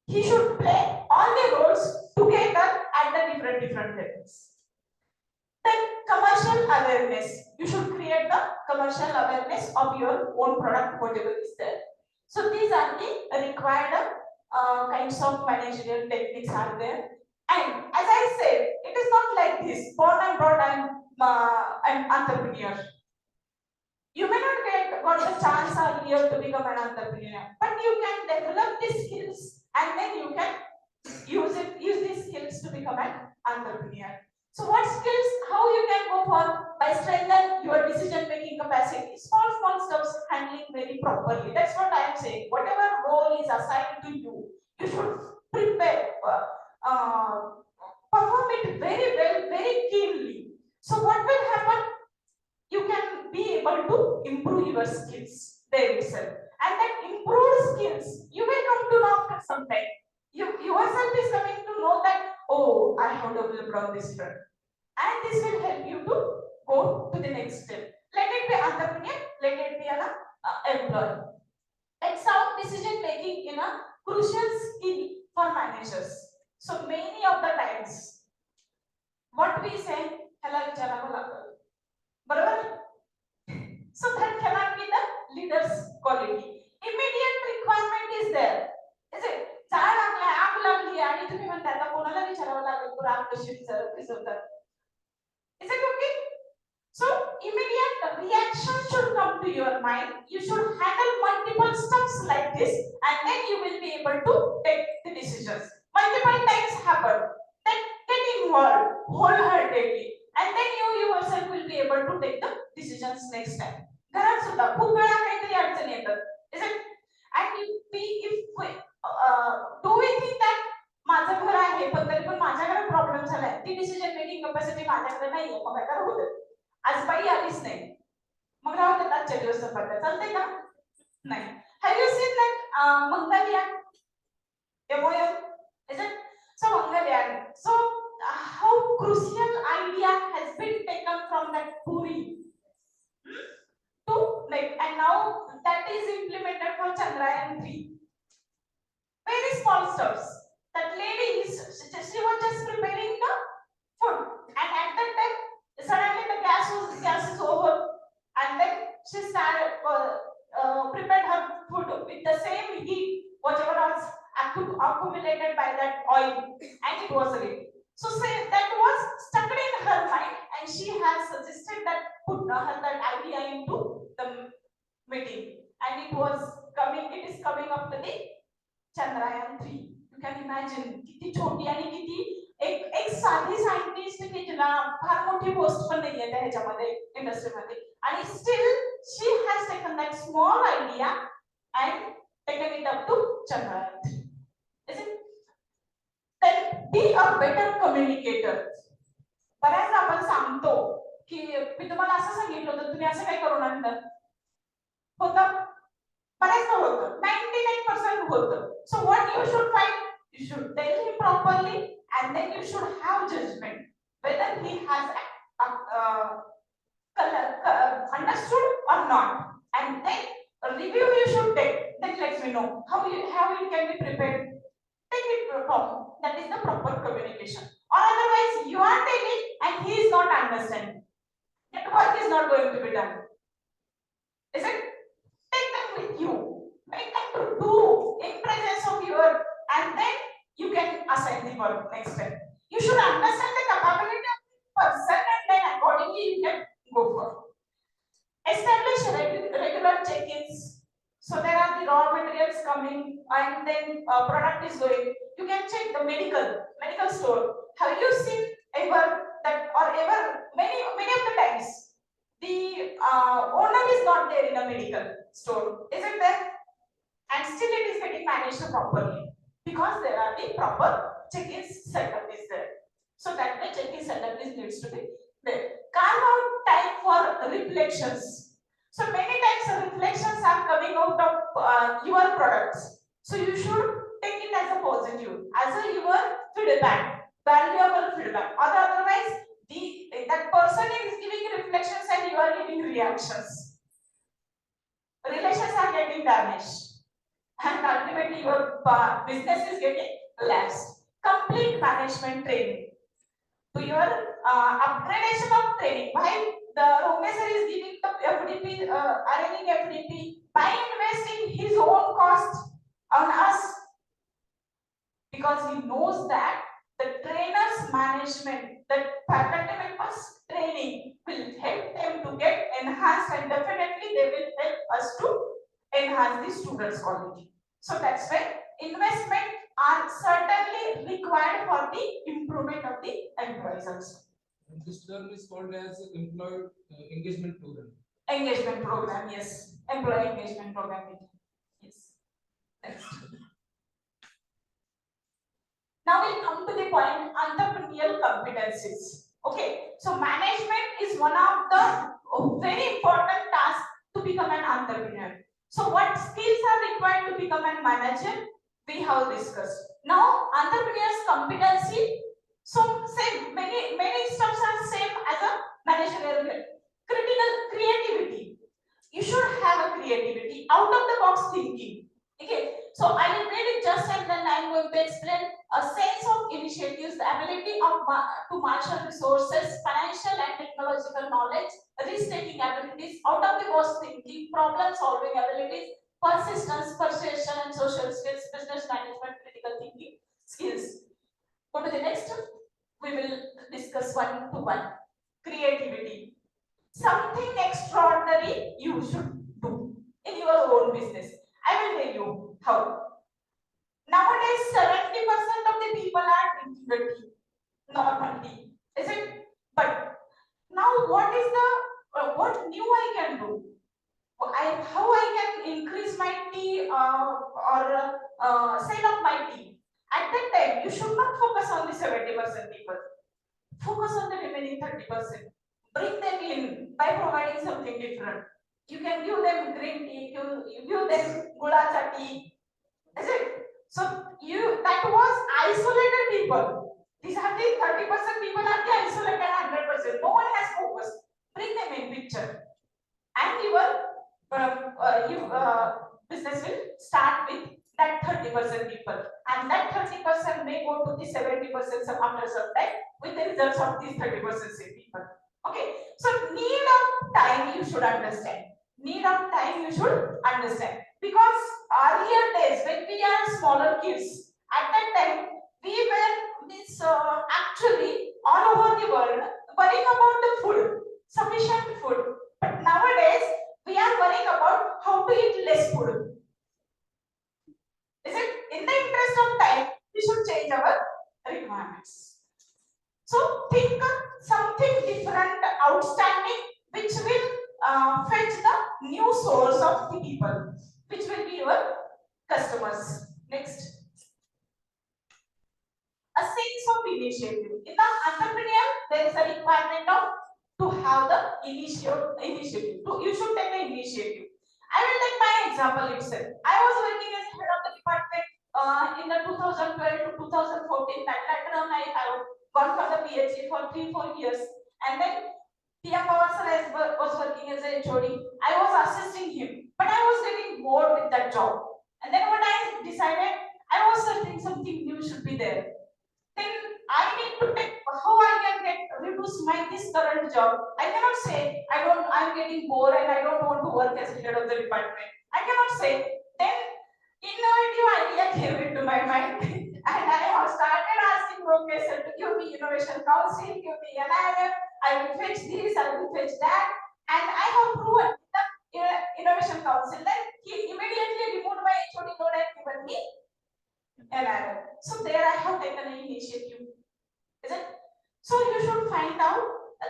He should play all the roles together at the different levels. Then commercial awareness. You should create the commercial awareness of your own product, whatever is there. So these are the required kinds of managerial techniques are there. And as I said, it is not like this. Born and brought an entrepreneur. You may not got the chance earlier to become an entrepreneur, but you can develop these skills and then you can use these skills to become an entrepreneur. So what skills, how you can go for? By strengthening your decision making capacity. Small steps handling very properly. That's what I am saying. Whatever role is assigned to you, you should prepare, perform it very well, very keenly. So what will happen? You can be able to improve your skills there itself. And that improved skills, you will come to know after some time. You yourself is coming to know that, oh, I have developed on this front. And this will help you to go to the next step. Let it be entrepreneur, let it crucial skill for managers. So many of the times, what we say, ह्याला विचारावं लागतं. बरोबर? So that cannot be the leader's quality. Immediate requirement is there. Is it? झाड लागलाय, आग लागली आणि तुम्ही म्हणता आता कोणाला विचारावं लागेल की आग कशी विझवतात? Is it okay? So immediate reaction should come to your mind. You should handle multiple steps like this, and then you will be able to take the decisions. Multiple times happen. Then get involved wholeheartedly, and then you yourself will be able to take the decisions next time. घरात सुद्धा खूप वेळा काहीतरी अडचण येतात. Is it? And if we do we think that माझं घर आहे पण तरी पण माझ्याकडे प्रॉब्लेम झालाय, ती डिसिजन मेकिंग कॅपॅसिटी माझ्याकडे नाहीये, मग काय होतं? आज बाई आलीच नाही, मग राहू देतात आजच्या दिवस चपात्या, चालतंय का? नाही. Have you seen that Mongolian? MOM? Is it? So Mongolian. So how crucial idea has been taken from that Puri to like, and now that is implemented for Chandrayaan 3. Very small steps. That lady she was just preparing the food, and at that time suddenly the gas is over, and then she started prepared her food with the same heat whatever was accumulated by that oil, and it was ready. So say that was stuck in her mind, and she has suggested that put her that idea into the meeting, and it is coming up to the Chandrayaan 3. You can imagine किती छोटी आणि किती एक साधी scientist की जिला फार मोठी post पण नाहीये त्या ह्याच्यामध्ये इंडस्ट्रीमध्ये, आणि still she has taken that small idea and taken it up to Chandrayaan 3. Is it? Then be a better communicator. बऱ्याचदा आपण सांगतो की मी तुम्हाला असं सांगितलं होतं, तुम्ही असं काय करू नका होतं. बऱ्याचदा होतं, 99% होतं. So what you should find, you should tell him properly, and then you should have judgment whether he has understood or not, and then a review you should take. Then let me know how you can be prepared. Take it from that is the proper communication. Or otherwise you are telling and he is not understanding. That work is not going to be done. Is it? Take them with you. Make them to do in presence of your, and then you can assign the work next time. You should understand the capability of the person, and then accordingly you can go for. Establish regular check-ins. So there are the raw materials coming, and then product is going. You can check the medical store. Have you seen ever that, or ever many of the times the owner is not there in a medical store, is it there? And still it is getting managed properly because there are the proper check-in setup is there. So that the check-in setup needs to be there. Carve out time for reflections. So many times reflections are coming out of your products. So you should take it as a positive, as a your feedback, valuable feedback. Or otherwise, that person is giving reflections and you are giving reactions. Relations are getting damaged, and ultimately your business is getting lapsed. Complete management training. To your upgradation of training. Why the Romesar is giving the FDP, arranging FDP by investing his own cost on us, because he knows that the trainer's management, the faculty members training will help them to get enhanced, and definitely they will help us to enhance the students' quality. So that's why investment are certainly required for the improvement of the employees also. This term is called as employee engagement program. Engagement program, yes. Employee engagement program. Yes. Next. Now we'll come to the point, entrepreneurial competencies. Okay, so management is one of the very important tasks to become an entrepreneur. So what skills are required to become a manager? We have discussed. Now entrepreneur's competency. So same, many steps are same as a managerial. Critical creativity. You should have a creativity, out of the box thinking. Okay, so I will read it just and then I am going to explain a sense of initiatives, the ability of to marshal resources, financial and technological knowledge, risk-taking abilities, out-of-the-box thinking, problem-solving abilities, persistence, persuasion and social skills, business management, critical thinking skills. Go to the next. We will discuss one to one. Creativity. Something extraordinary you should do in your own business. I will tell you how. Nowadays, 70% of the people are drinking the tea, normal tea, is it? But now, what is the what new I can do? How I can increase my tea or sale of my tea? At that time, you should not focus on the 70% people. Focus on the remaining 30%. Bring them in by providing something different. You can give them green tea, you give them gulacha tea, is it? So that was isolated people. These are the 30% people are the isolated 100%. No one has focus. Bring them in picture, and your business will start with that 30% people, and that 30% may go to the 70% after some time with the results of these 30% people. Okay, so need of time you should understand. Need of time you should understand, because earlier days when we are smaller kids, at that time we were actually all over the world worrying about the food, sufficient food. But nowadays we are worrying about how to eat less food. Is it? In the interest of time, we should change our requirements. So think something different, outstanding, which will fetch the new source of the people, which will be your customers. Next. A sense of initiative. In the entrepreneur, there is a requirement of to have the initiative. You should take the initiative. I will take my example itself. I was working as head of the department in the 2012 to 2014. That later on, I have gone for the PhD for 3-4 years, and then PM Pawar was working as a HOD. I was assisting him, but I was getting bored with that job. And then what I decided, I was searching something new should be there. Then I need to take how I can reduce my this current job. I cannot say I'm getting bored and I don't want to work as head of the department. I cannot say. Then innovative idea came into my mind and I have started asking professor to give me innovation council, give me NIF, I will fetch this, I will fetch that, and I have proven the innovation council. Then he immediately removed my HOD load and given me NIF. So there I have taken an initiative. Is it? So you should find out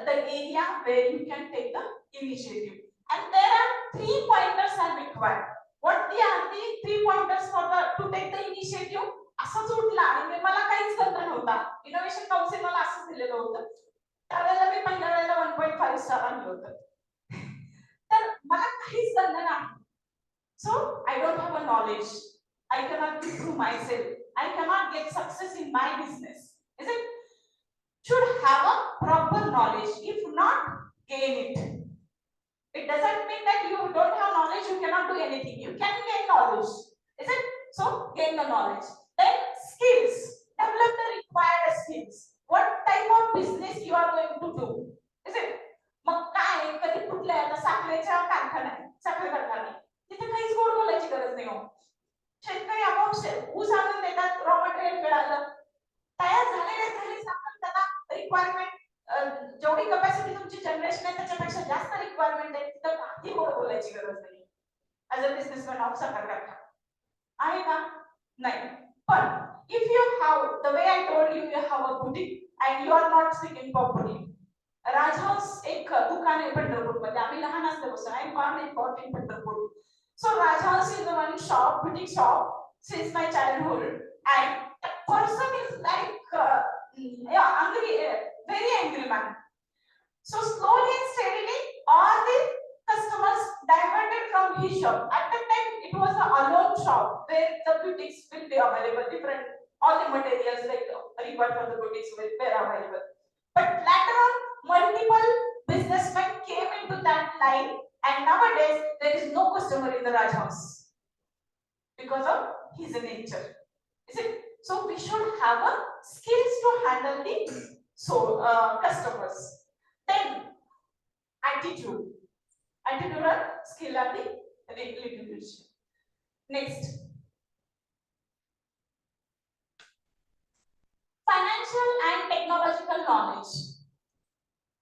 the area where you can take the initiative. And there are 3 pointers are required. What are the 3 pointers for to take the initiative? असंच उठला आणि मला काहीच करता नव्हता. Innovation council मला असंच दिलेलं होतं. त्यावेळेला मी पहिल्या वेळेला 1.5 स्टार आणलं होतं. तर मला काहीच करणार नाही. So I don't have a knowledge. I cannot improve myself. I cannot get success in my business. Is it? Should have a proper knowledge. If not, gain it. It doesn't mean that you don't have knowledge, you cannot do anything. You can gain knowledge. Is it? So gain the knowledge. Then skills. Develop the required skills. What type of business you are going to do? Is it? मग काय कधी कुठल्या आता साखरेच्या कारखाना साखर कारखाना तिथे काहीच गोड बोलायची गरज नाही हो. शेतकरी आपोआप ऊस आणून देतात, रॉ मटेरियल मिळालं, तयार झालेले साखर त्याला रिक्वायरमेंट जेवढी कॅपॅसिटी तुमची जनरेशन आहे त्याच्यापेक्षा जास्त रिक्वायरमेंट आहे, तिथं काही गोड बोलायची गरज नाही. ॲज अ बिझनेसमॅन ऑफ साखर कारखाना आहे का? नाही. पण if you have the way I told you, you have a boutique and you are not speaking properly. राजहंस एक दुकान आहे पंढरपूरमध्ये. आम्ही लहान असल्यापासून I am born and brought in Pandharpur. So Rajhans is the one shop, boutique shop, since my childhood, and that person is like angry, very angry man. So slowly and steadily, all the customers diverted from his shop. At that time, it was an alone shop where the boutiques will be available. Different, all the materials like required for the boutiques were available. But later on, multiple businessmen came into that line, and nowadays there is no customer in the Rajhans. because of his nature. Is it? So we should have a skills to handle the customers. Then attitude. Attitudinal skill of the leadership. Next. Financial and technological knowledge.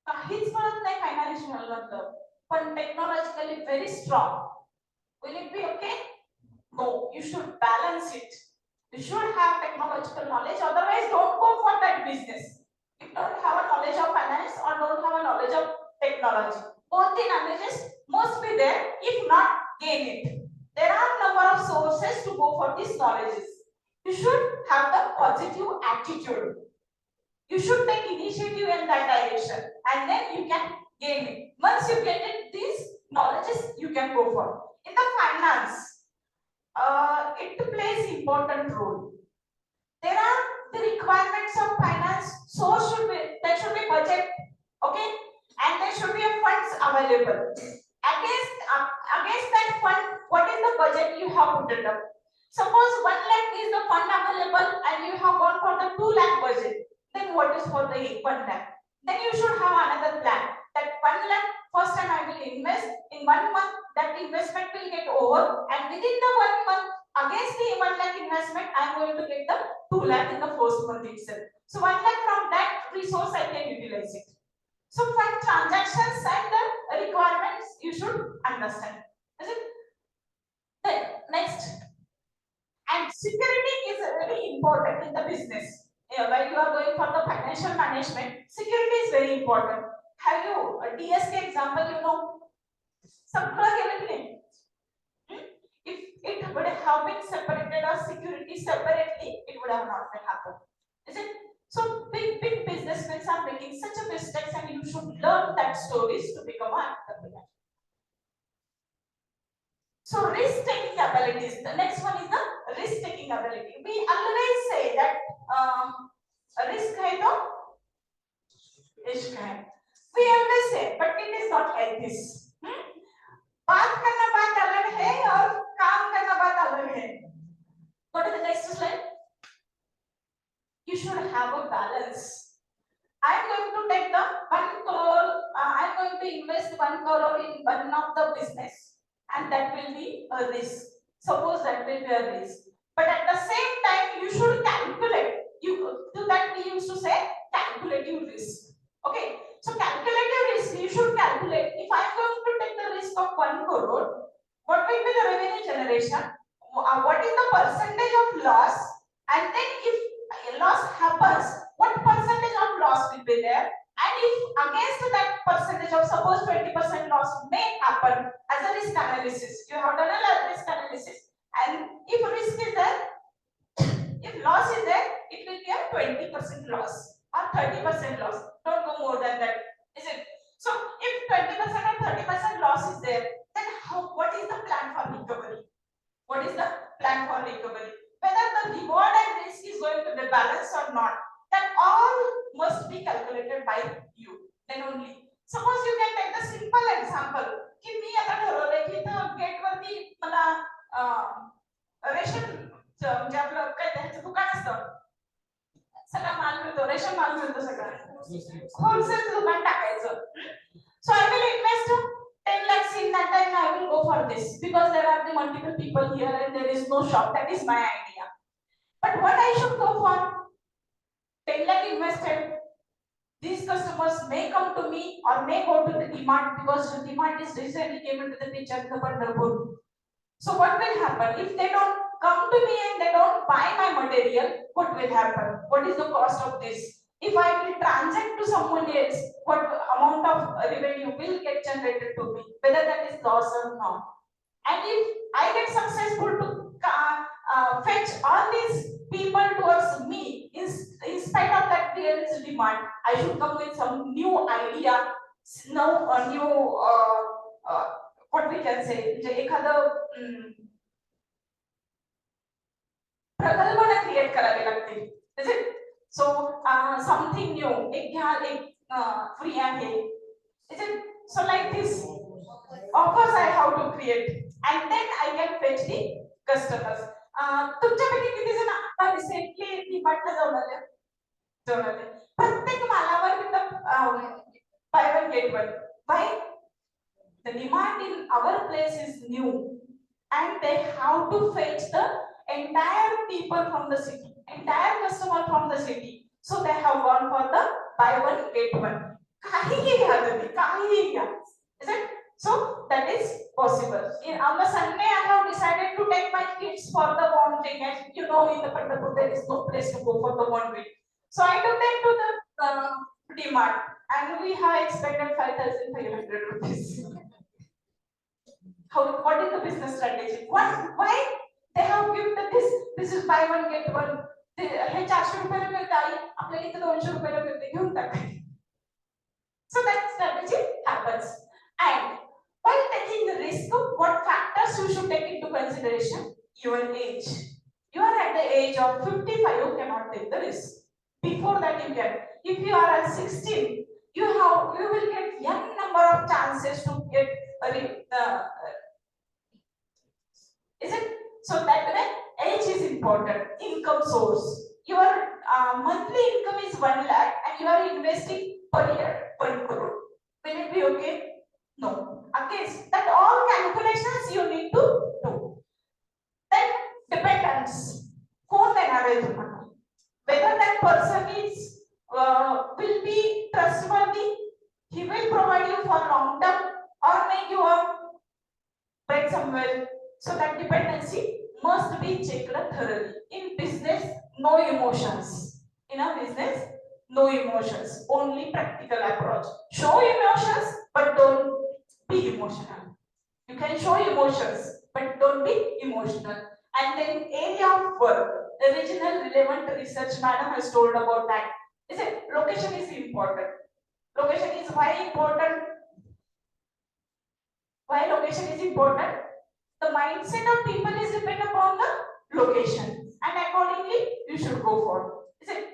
काहीच कळत नाही financial मधलं पण technologically very strong. Will it be okay? No, you should balance it. You should have technological knowledge, otherwise don't go for that business. If you don't have a knowledge of finance or don't have a knowledge of technology, both the knowledges must be there. If not, gain it. There are number of sources to go for these knowledges. You should have the positive attitude. You should take initiative in that direction, and then you can gain it. Once you get it, these knowledges you can go for. In the finance, it plays important role. There are the requirements of finance. So there should be budget, okay, and there should be a funds available. Against that fund, what is the budget you have put it up? Suppose 1 lakh is the fund available and you have gone for the 2 lakh budget. Then what is for the 1 lakh? Then you should have another plan. That 1 lakh, first time I will invest. In 1 month, that investment will get over, and within the 1 month, against the 1 lakh investment, I am going to get the 2 lakh in the first month itself. So 1 lakh from that resource I can utilize it. So fund transactions and the requirements you should understand. Is it? Then next, and security is very important in the business. While you are going for the financial management, security is very important. Have you a DSK example? You know, if it would have been separated or security separately, it would have not been happened. Is it? So big businessmen are making such a mistakes, and you should learn that stories to become an entrepreneur. So risk-taking abilities. The next one is the risk-taking ability. We always say that risk hai to ishq hai. We always say, but it is not like this. बात करना बात अलग है और काम करना बात अलग है. Go to the next slide. You should have a balance. I am going to take the 1 crore. I am going to invest 1 crore in one of the business, and that will be a risk. Suppose that will be a risk. But at the same time, you should calculate. To that we used to say calculative risk. Okay. So calculative risk, you should calculate. If I am going to take the risk of 1 crore, what will be the revenue generation? What is the percentage of loss? And then if loss happens, what percentage of loss will be there? And if against that percentage of, suppose 20% loss may happen as a risk analysis. You have done a risk analysis, and if risk is there, if loss is there, it will be a 20% loss or 30% loss. Don't go more than that. Is it? So if 20% or 30% loss is there, then what is the plan for recovery? What is the plan for recovery? Whether the reward and risk is going to be balanced or not, that all must be calculated by you. Then only. Suppose you can take the simple example. कि मी आता ठरवलंय की इथं गेटवरती मला ration म्हणजे आपलं काय त्याचं दुकान असतं. सगळा माल मिळतो, रेशन माल मिळतो सगळं. होलसेल दुकान टाकायचं. So I will invest 10 lakhs in that, and I will go for this because there are the multiple people here and there is no shop. That is my idea. But what I should go for? 10 lakh invested. These customers may come to me or may go to the DMart because the DMart is recently came into the picture in the Pandharpur. So what will happen if they don't come to me and they don't buy my material? What will happen? What is the cost of this? If I will transact to someone else, what amount of revenue will get generated to me, whether that is loss or not? And if I get successful to fetch all these people towards me, in spite of that there is demand, I should come with some new idea, new what we can say, एखादं प्रकल्पना create करावी लागते. Is it? So something new, एक घ्या, एक free आहे. Is it? So like this offers I have to create, and then I can fetch the customers. तुमच्यापैकी किती जण आता रिसेंटली डीमार्टला जाऊन आले? प्रत्येक मालावर तिथं by one get one. Why? The demand in our place is new, and they have to fetch the entire people from the city, entire customer from the city. So they have gone for the buy one get one. काहीही घ्या तुम्ही, काहीही घ्या. Is it? So that is possible. On the Sunday, I have decided to take my kids for the wandering, and you know, in the Pandapur there is no place to go for the wandering. So I took them to the DMart, and we have expended 5,500 rupees. What is the business strategy? Why they have given this? This is buy one get one. हे 400 रुपयाला मिळते आई, आपल्याला इथे 200 रुपयाला मिळते, घेऊन टाक. So that strategy happens. And while taking the risk, what factors you should take into consideration? Your age. You are at the age of 55, you cannot take the risk. Before that you can. If you are at 16, you will get young number of chances to get is it? So that way age is important. Income source. Your monthly income is 1 lakh and you are investing per year 1 crore. Will it be okay? No. Against that all calculations you need to do. Then dependence. Whether that person is will be trustworthy, he will provide you for long term or make you break somewhere. So that dependency must be checked thoroughly. In business, no emotions. In a business, no emotions. Only practical approach. Show emotions, but don't be emotional. You can show emotions, but don't be emotional. And then area of work. The regional relevant research madam has told about that. Is it? Location is important. Location is why important? Why location is important? The mindset of people is dependent upon the location, and accordingly you should go for. Is it?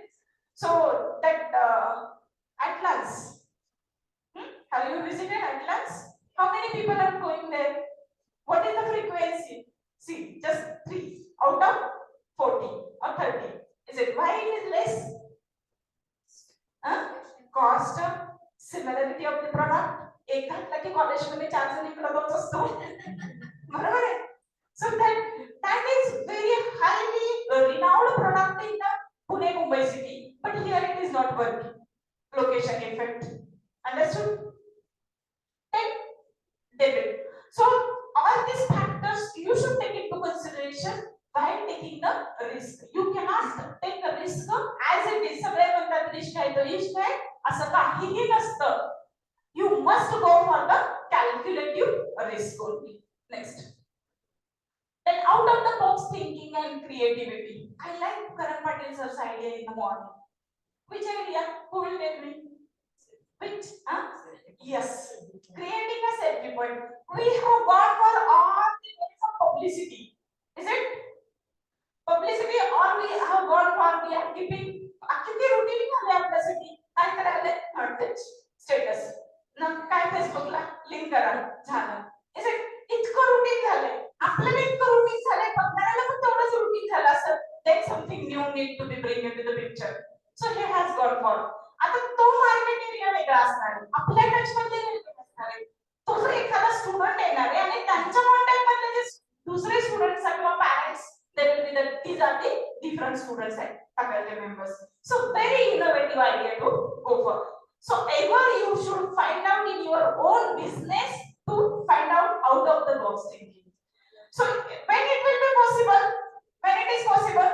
So that Atlas. Have you visited Atlas? How many people are going there? What is the frequency? See, just 3 out of 40 or 30. Is it? Why it is less? Cost, similarity of the product. एक घंटा की college में 4 जण इकडे बघत असतो. बरोबर आहे? So that is very highly renowned product in the Pune Mumbai city, but here it is not working. Location effect. Understood? Then debit. So all these factors you should take into consideration while taking the risk. You cannot take a risk as it is. सगळे म्हणतात risk आहे तो इश्क आहे असं काहीही नसतं. You must go for the calculative risk only. Next. Then out of the box thinking and creativity. I like Karan Patel sir's idea in the morning. Which idea? Who will tell me? Which? Yes. Creating a selfie point. We have gone for all the ways of publicity. Is it? Publicity or we have gone for we are keeping किती routine झाले आपल्यासाठी काय करायला status ना काय फेसबुकला link करा झालं. Is it? इतकं routine झालंय आपल्याला इतकं routine झालंय बघणाऱ्याला पण तेवढंच routine झालं असं. Then something new need to be bring into the picture. So he has gone for. आता तो मार्केट एरिया वेगळा असणार आहे आपल्या टच मध्ये असणार आहे. तो जर एखादा स्टुडंट येणार आहे आणि त्यांच्या कॉन्टॅक्ट मधले जे दुसरे स्टुडंट्स किंवा parents they will be these are the different students and faculty members. So very innovative idea to go for. So ever you should find out in your own business to find out of the box thinking. So when it will be possible, when it is possible,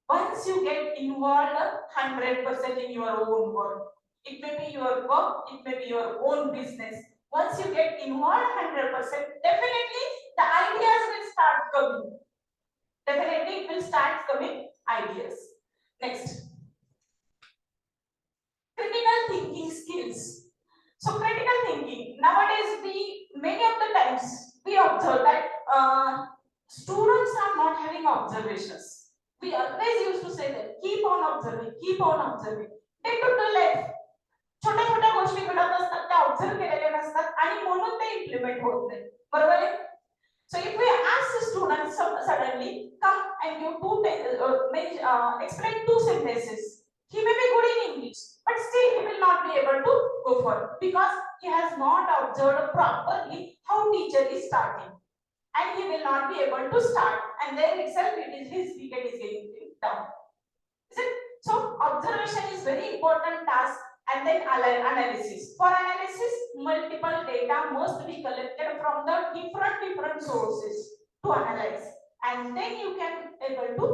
once you get involved 100% in your own work. It may be your work, it may be your own business. Once you get involved 100%, definitely the ideas will start coming. Definitely it will start coming ideas. Next. Critical thinking skills. So critical thinking, nowadays many of the times we observe that students are not having observations. We always used to say that keep on observing, keep on observing. Day to life. छोट्या छोट्या गोष्टी घडत असतात त्या observe केलेल्या नसतात आणि म्हणून ते इम्प्लिमेंट होत नाही. बरोबर आहे? So if we ask the students suddenly come and give explain two sentences, he may be good in English, but still he will not be able to go for because he has not observed properly how teacher is starting, and he will not be able to start, and then itself his wicket is getting down. Is it? So observation is very important task, and then analysis. For analysis, multiple data must be collected from the different sources to analyze, and then you can able to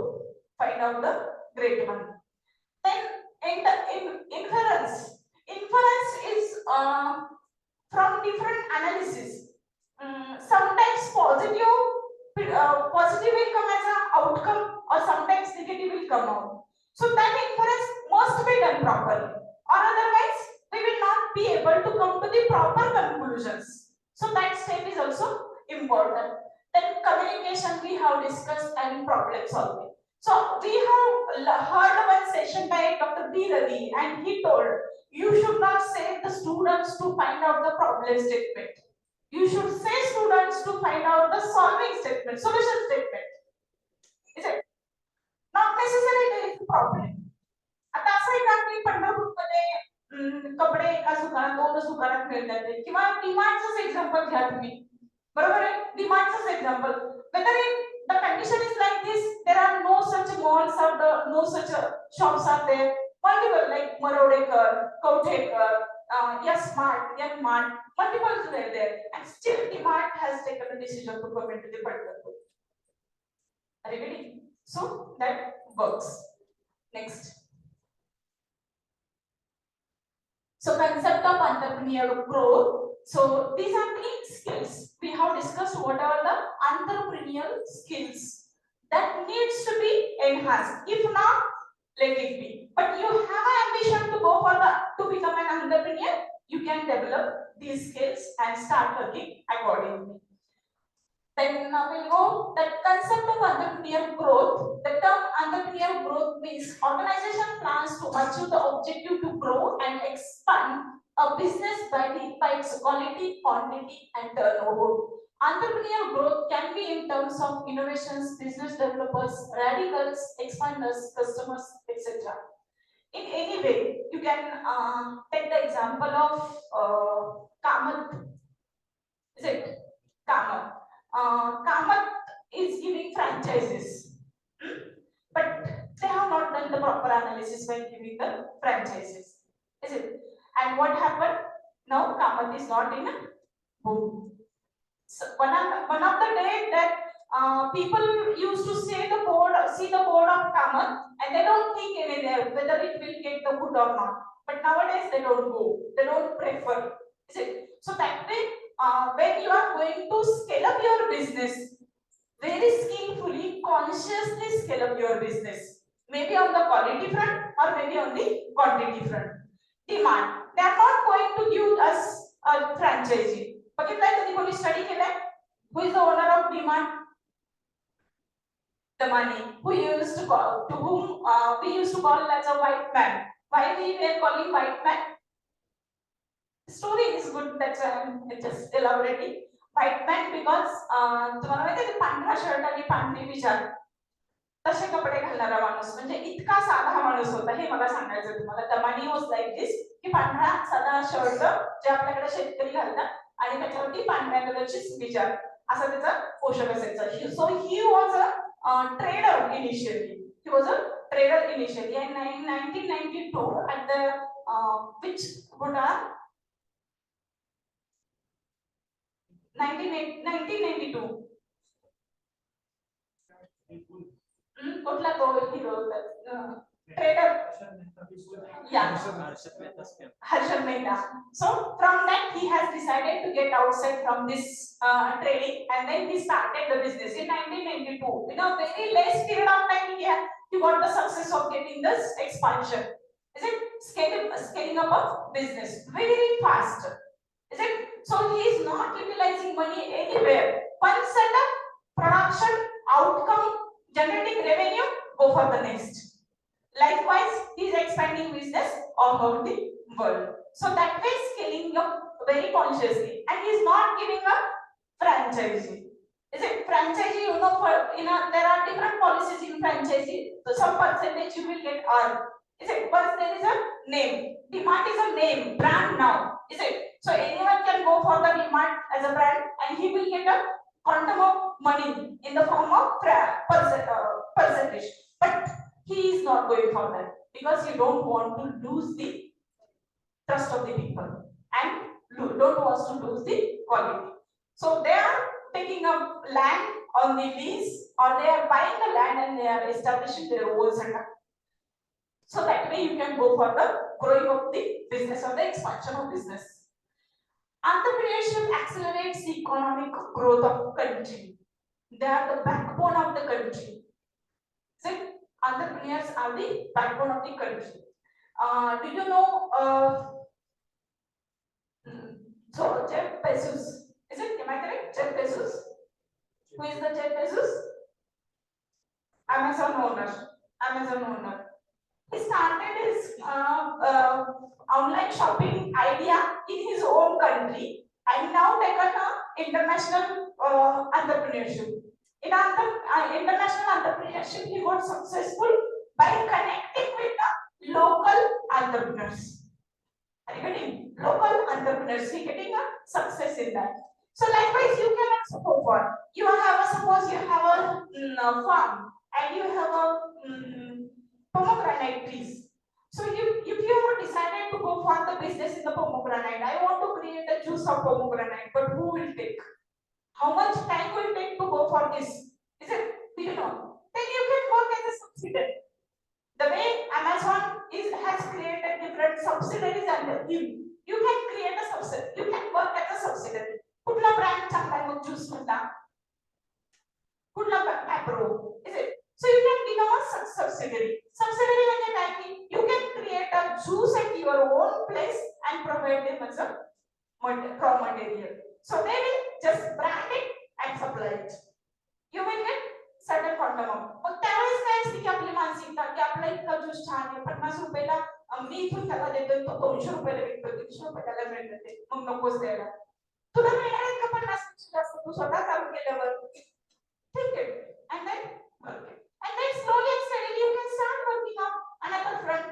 find out the great one. Then inference. Inference is from different analysis. Sometimes positive will come as an outcome, or sometimes negative will come out. So that inference must be done properly, or otherwise we will not be able to come to the proper conclusions. So that step is also important. Then communication we have discussed, and problem solving. So we have heard one session by Dr. B. Ravi, and he told you should not say the students to find out the problem statement. You should say students to find out the solving statement, solution statement. Is it? Not necessarily there is a problem. आता असं आहे का की पंढरपूरमध्ये कपडे एका दुकानात दोनच दुकानात मिळतात किंवा डीमार्टचंच एक्झाम्पल घ्या तुम्ही, बरोबर आहे? डीमार्टचंच example, whether the condition is like this, there are no such malls or no such shops are there, multiple like Marodekar, Kauthekar, Smart, Young Mart, multiple were there, and still DMart has taken a decision to come into the Pandharpur. Are you getting? So that works. Next. So concept of entrepreneurial growth. So these are three skills. We have discussed what are the entrepreneurial skills that needs to be enhanced. If not, let it be. But you have an ambition to go for to become an entrepreneur, you can develop these skills and start working accordingly. Then now we'll go the concept of entrepreneurial growth. The term entrepreneurial growth means organization plans to achieve the objective to grow and expand a business by its quality, quantity, and turnover. Entrepreneurial growth can be in terms of innovations, business developers, radicals, expanders, customers, etc. In any way, you can take the example of Kamath. Is it? Kamath. Kamath is giving franchises, but they have not done the proper analysis when giving the franchises. Is it? And what happened? Now Kamath is not in a boom. So one of the day that people used to see the board of Kamath, and they don't think anything whether it will get the wood or not. But nowadays they don't go. They don't prefer. Is it? So that way, when you are going to scale up your business, very skillfully, consciously scale up your business. Maybe on the quality front or maybe on the quantity front. Demand. They are not going to give us a franchisee. But if like the police study, who is the owner of demand? The money. Who used to call, to whom we used to call as a white man. Why we were calling white man? The story is good, that's why I'm just elaborating. White man because तुम्हाला माहिती आहे पांढरा shirt आणि पांढरी विचार तसे कपडे घालणारा माणूस म्हणजे इतका साधा माणूस होता हे मला सांगायचं तुम्हाला. दमानी वॉज लाईक दिस की पांढरा साधा शर्ट जे आपल्याकडे शेतकरी घालतात आणि त्याच्यावरती पांढऱ्या कलरची विचार असा त्याचा पोशाख असायचा. So he was a trader initially. He was a trader initially, and in 1992 at the which Bhutan 1992 कुठला तो हिरो trader Harshad Mehta. So from that he has decided to get outside from this trading, and then he started the business in 1992. In a very less period of time he got the success of getting this expansion. Is it? Scaling up of business very fast. Is it? So he is not utilizing money anywhere. One setup, production, outcome, generating revenue, go for the next. Likewise, he is expanding business all over the world. So that way scaling up very consciously, and he is not giving a franchising. Is it franchisee? You know, there are different policies in franchisee. So some percentage you will get earned. Is it? But there is a name. DMart is a name, brand now. Is it? So anyone can go for the DMart as a brand, and he will get a quantum of money in the form of percentage. But he is not going for that because you don't want to lose the trust of the people and don't want to lose the quality. So they are taking up land on the lease, or they are buying the land and they are establishing their own setup. So that way you can go for the growing of the business or the expansion of business. Entrepreneurship accelerates the economic growth of country. They are the backbone of the country. So entrepreneurs are the backbone of the country. Do you know? So Jeff Bezos, is it? Am I correct? Jeff Bezos. Who is the Jeff Bezos? Amazon owner. Amazon owner. He started his online shopping idea in his own country and now taken international entrepreneurship. In international entrepreneurship, he got successful by connecting with the local entrepreneurs. Are you getting? Local entrepreneurs, he getting a success in that. So likewise, you can also go for. You have suppose you have a farm and you have a pomegranate trees. So if you decided to go for the business in the pomegranate, I want to create a juice of pomegranate, but who will take? How much time will it take to go for this? Is it? Do you know? Then you can work as a subsidiary. The way Amazon has created different subsidiaries under him, you can create a subsidiary. You can work as a subsidiary. कुठला brand चांगला आहे मग juice मधला? कुठला Apro? Is it? So you can become a subsidiary. Subsidiary म्हणजे काय की you can create a juice at your own place and provide them as a raw material. So they will just brand it and supply it. You will get certain quantum amount. मग त्यावेळेस काय असते की आपली मानसिकता की आपला इतका juice छान आहे 50 रुपयाला मी इथून त्याला देतो तो 200 रुपयाला विकतो 300 रुपयाला मिळतं ते मग नकोच द्यायला तुला मिळणार आहेत का 50 जास्त तू स्वतः चालू केल्यावर ठीक आहे and then work it. And then slowly and steadily you can start working on another front.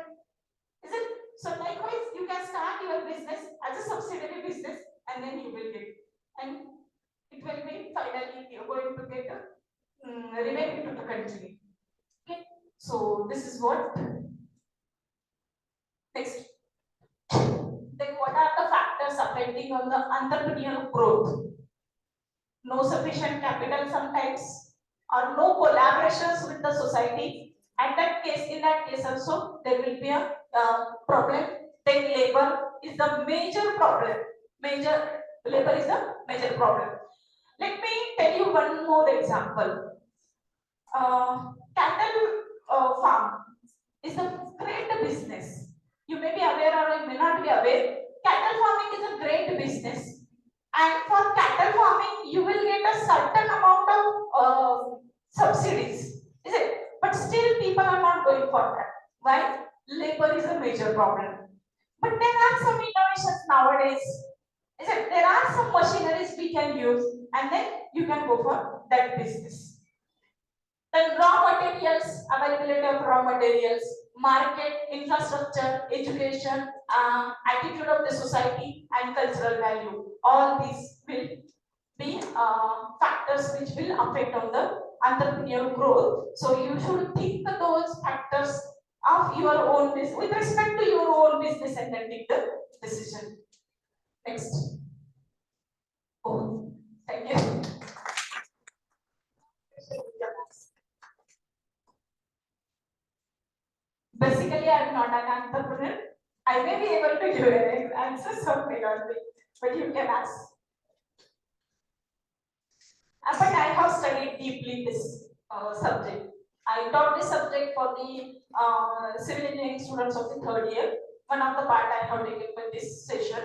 Is it? So likewise you can start your business as a subsidiary business and then you will get and it will be finally you're going to get a revenue to the country. Okay, so this is what. Next, then what are the factors affecting on the entrepreneurial growth? No sufficient capital sometimes, or no collaborations with the society. At that case, in that case also, there will be a problem. Then labor is the major problem. Labor is the major problem. Let me tell you one more example. Cattle farm is a great business. You may be aware or you may not be aware. Cattle farming is a great business. And for cattle farming, you will get a certain amount of subsidies. Is it? But still people are not going for that. Why? Labor is a major problem. But there are some innovations nowadays. Is it? There are some machineries we can use and then you can go for that business. Then raw materials, availability of raw materials, market, infrastructure, education, attitude of the society and cultural value. All these will be factors which will affect on the entrepreneurial growth. So you should think those factors of your own business with respect to your own business and then take the decision. Next. Oh, thank you. Basically, I am not an entrepreneur. I may be able to give an answer something on it, but you can ask. But I have studied deeply this subject. I taught this subject for the civil engineering students of the third year. One of the part I have taken with this session.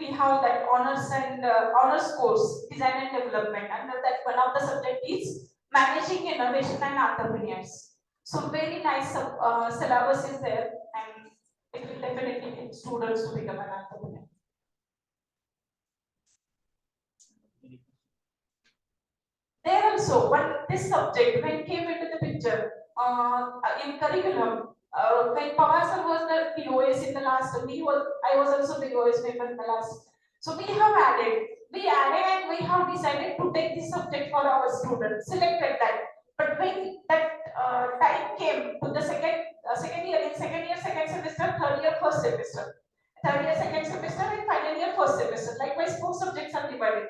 We have that honors and honors course, design and development. Under that, one of the subject is managing innovation and entrepreneurs. So very nice syllabus is there, and it will definitely help students to become an entrepreneur. There also, when this subject when came into the picture in curriculum, when Pawar sir was the POS in the last, I was also the POS member in the last. So we added and we have decided to take this subject for our students, selected that. But when that time came to the second year, in second year, second semester, third year, first semester, third year, second semester, and final year, first semester. Likewise, four subjects are divided.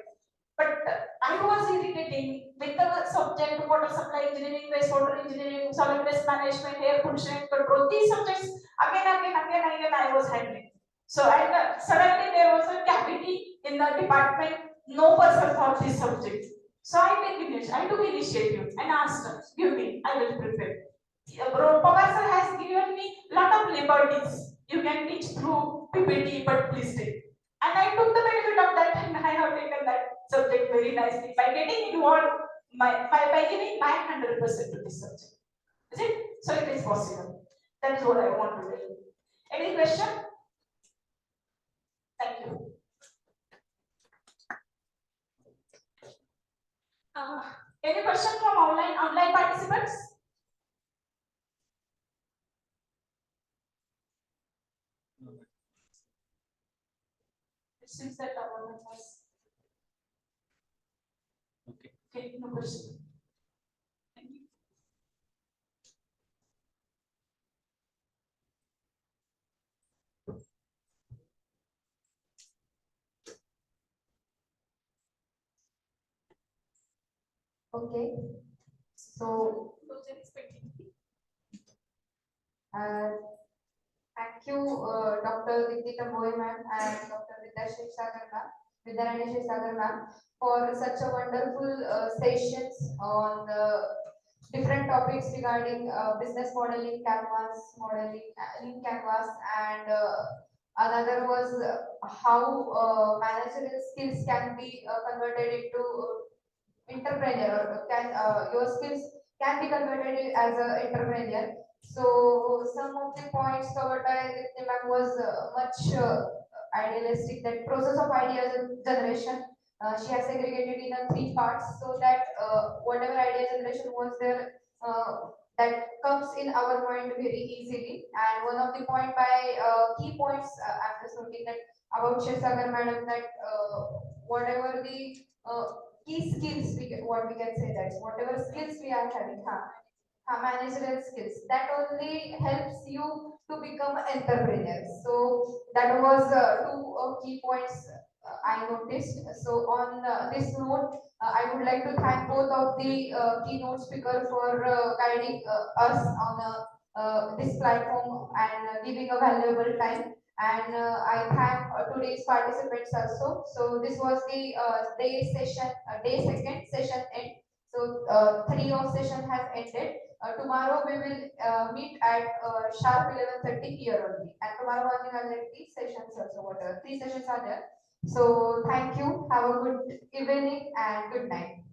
But I was irritating with the subject water supply engineering, wastewater engineering, solid waste management, air pollution and control. These subjects again I was handling. So and suddenly there was a cavity in the department. No person for this subject. So I took initiative and asked her, give me, I will prepare. Professor has given me lot of liberties. You can teach through PPT, but please take. And I took the benefit of that and I have taken that subject very nicely by getting involved by giving my 100% to this subject. Is it? So it is possible. That is what I want to tell you. Any question? Thank you. Any question from online participants? It seems that our one was. Okay, no question. Thank you. Okay, so Those are expecting. uh, thank you, Dr. Vidita Boy ma'am and Dr. Vidyarani Sagar ma'am, for such a wonderful sessions on the different topics regarding business modeling, canvas modeling, in canvas, and another was how managerial skills can be converted into entrepreneur, or can your skills can be converted as an entrepreneur. So some of the points covered by the ma'am was much idealistic. That process of idea generation, she has segregated in three parts, so that whatever idea generation was there, that comes in our mind very easily. And one of the point by key points, I'm just noting that about Shivsagar madam, that whatever the key skills, what we can say, that whatever skills we are having, managerial skills, that only helps you to become entrepreneur. So that was two key points I noticed. So on this note, I would like to thank both of the keynote speakers for guiding us on this platform and giving a valuable time. And I thank today's participants also. So this was the day second session end. So three of session has ended. Tomorrow we will meet at sharp 11:30 here only. And tomorrow morning I'll let the sessions also, whatever. Three sessions are there. So thank you. Have a good evening and good night.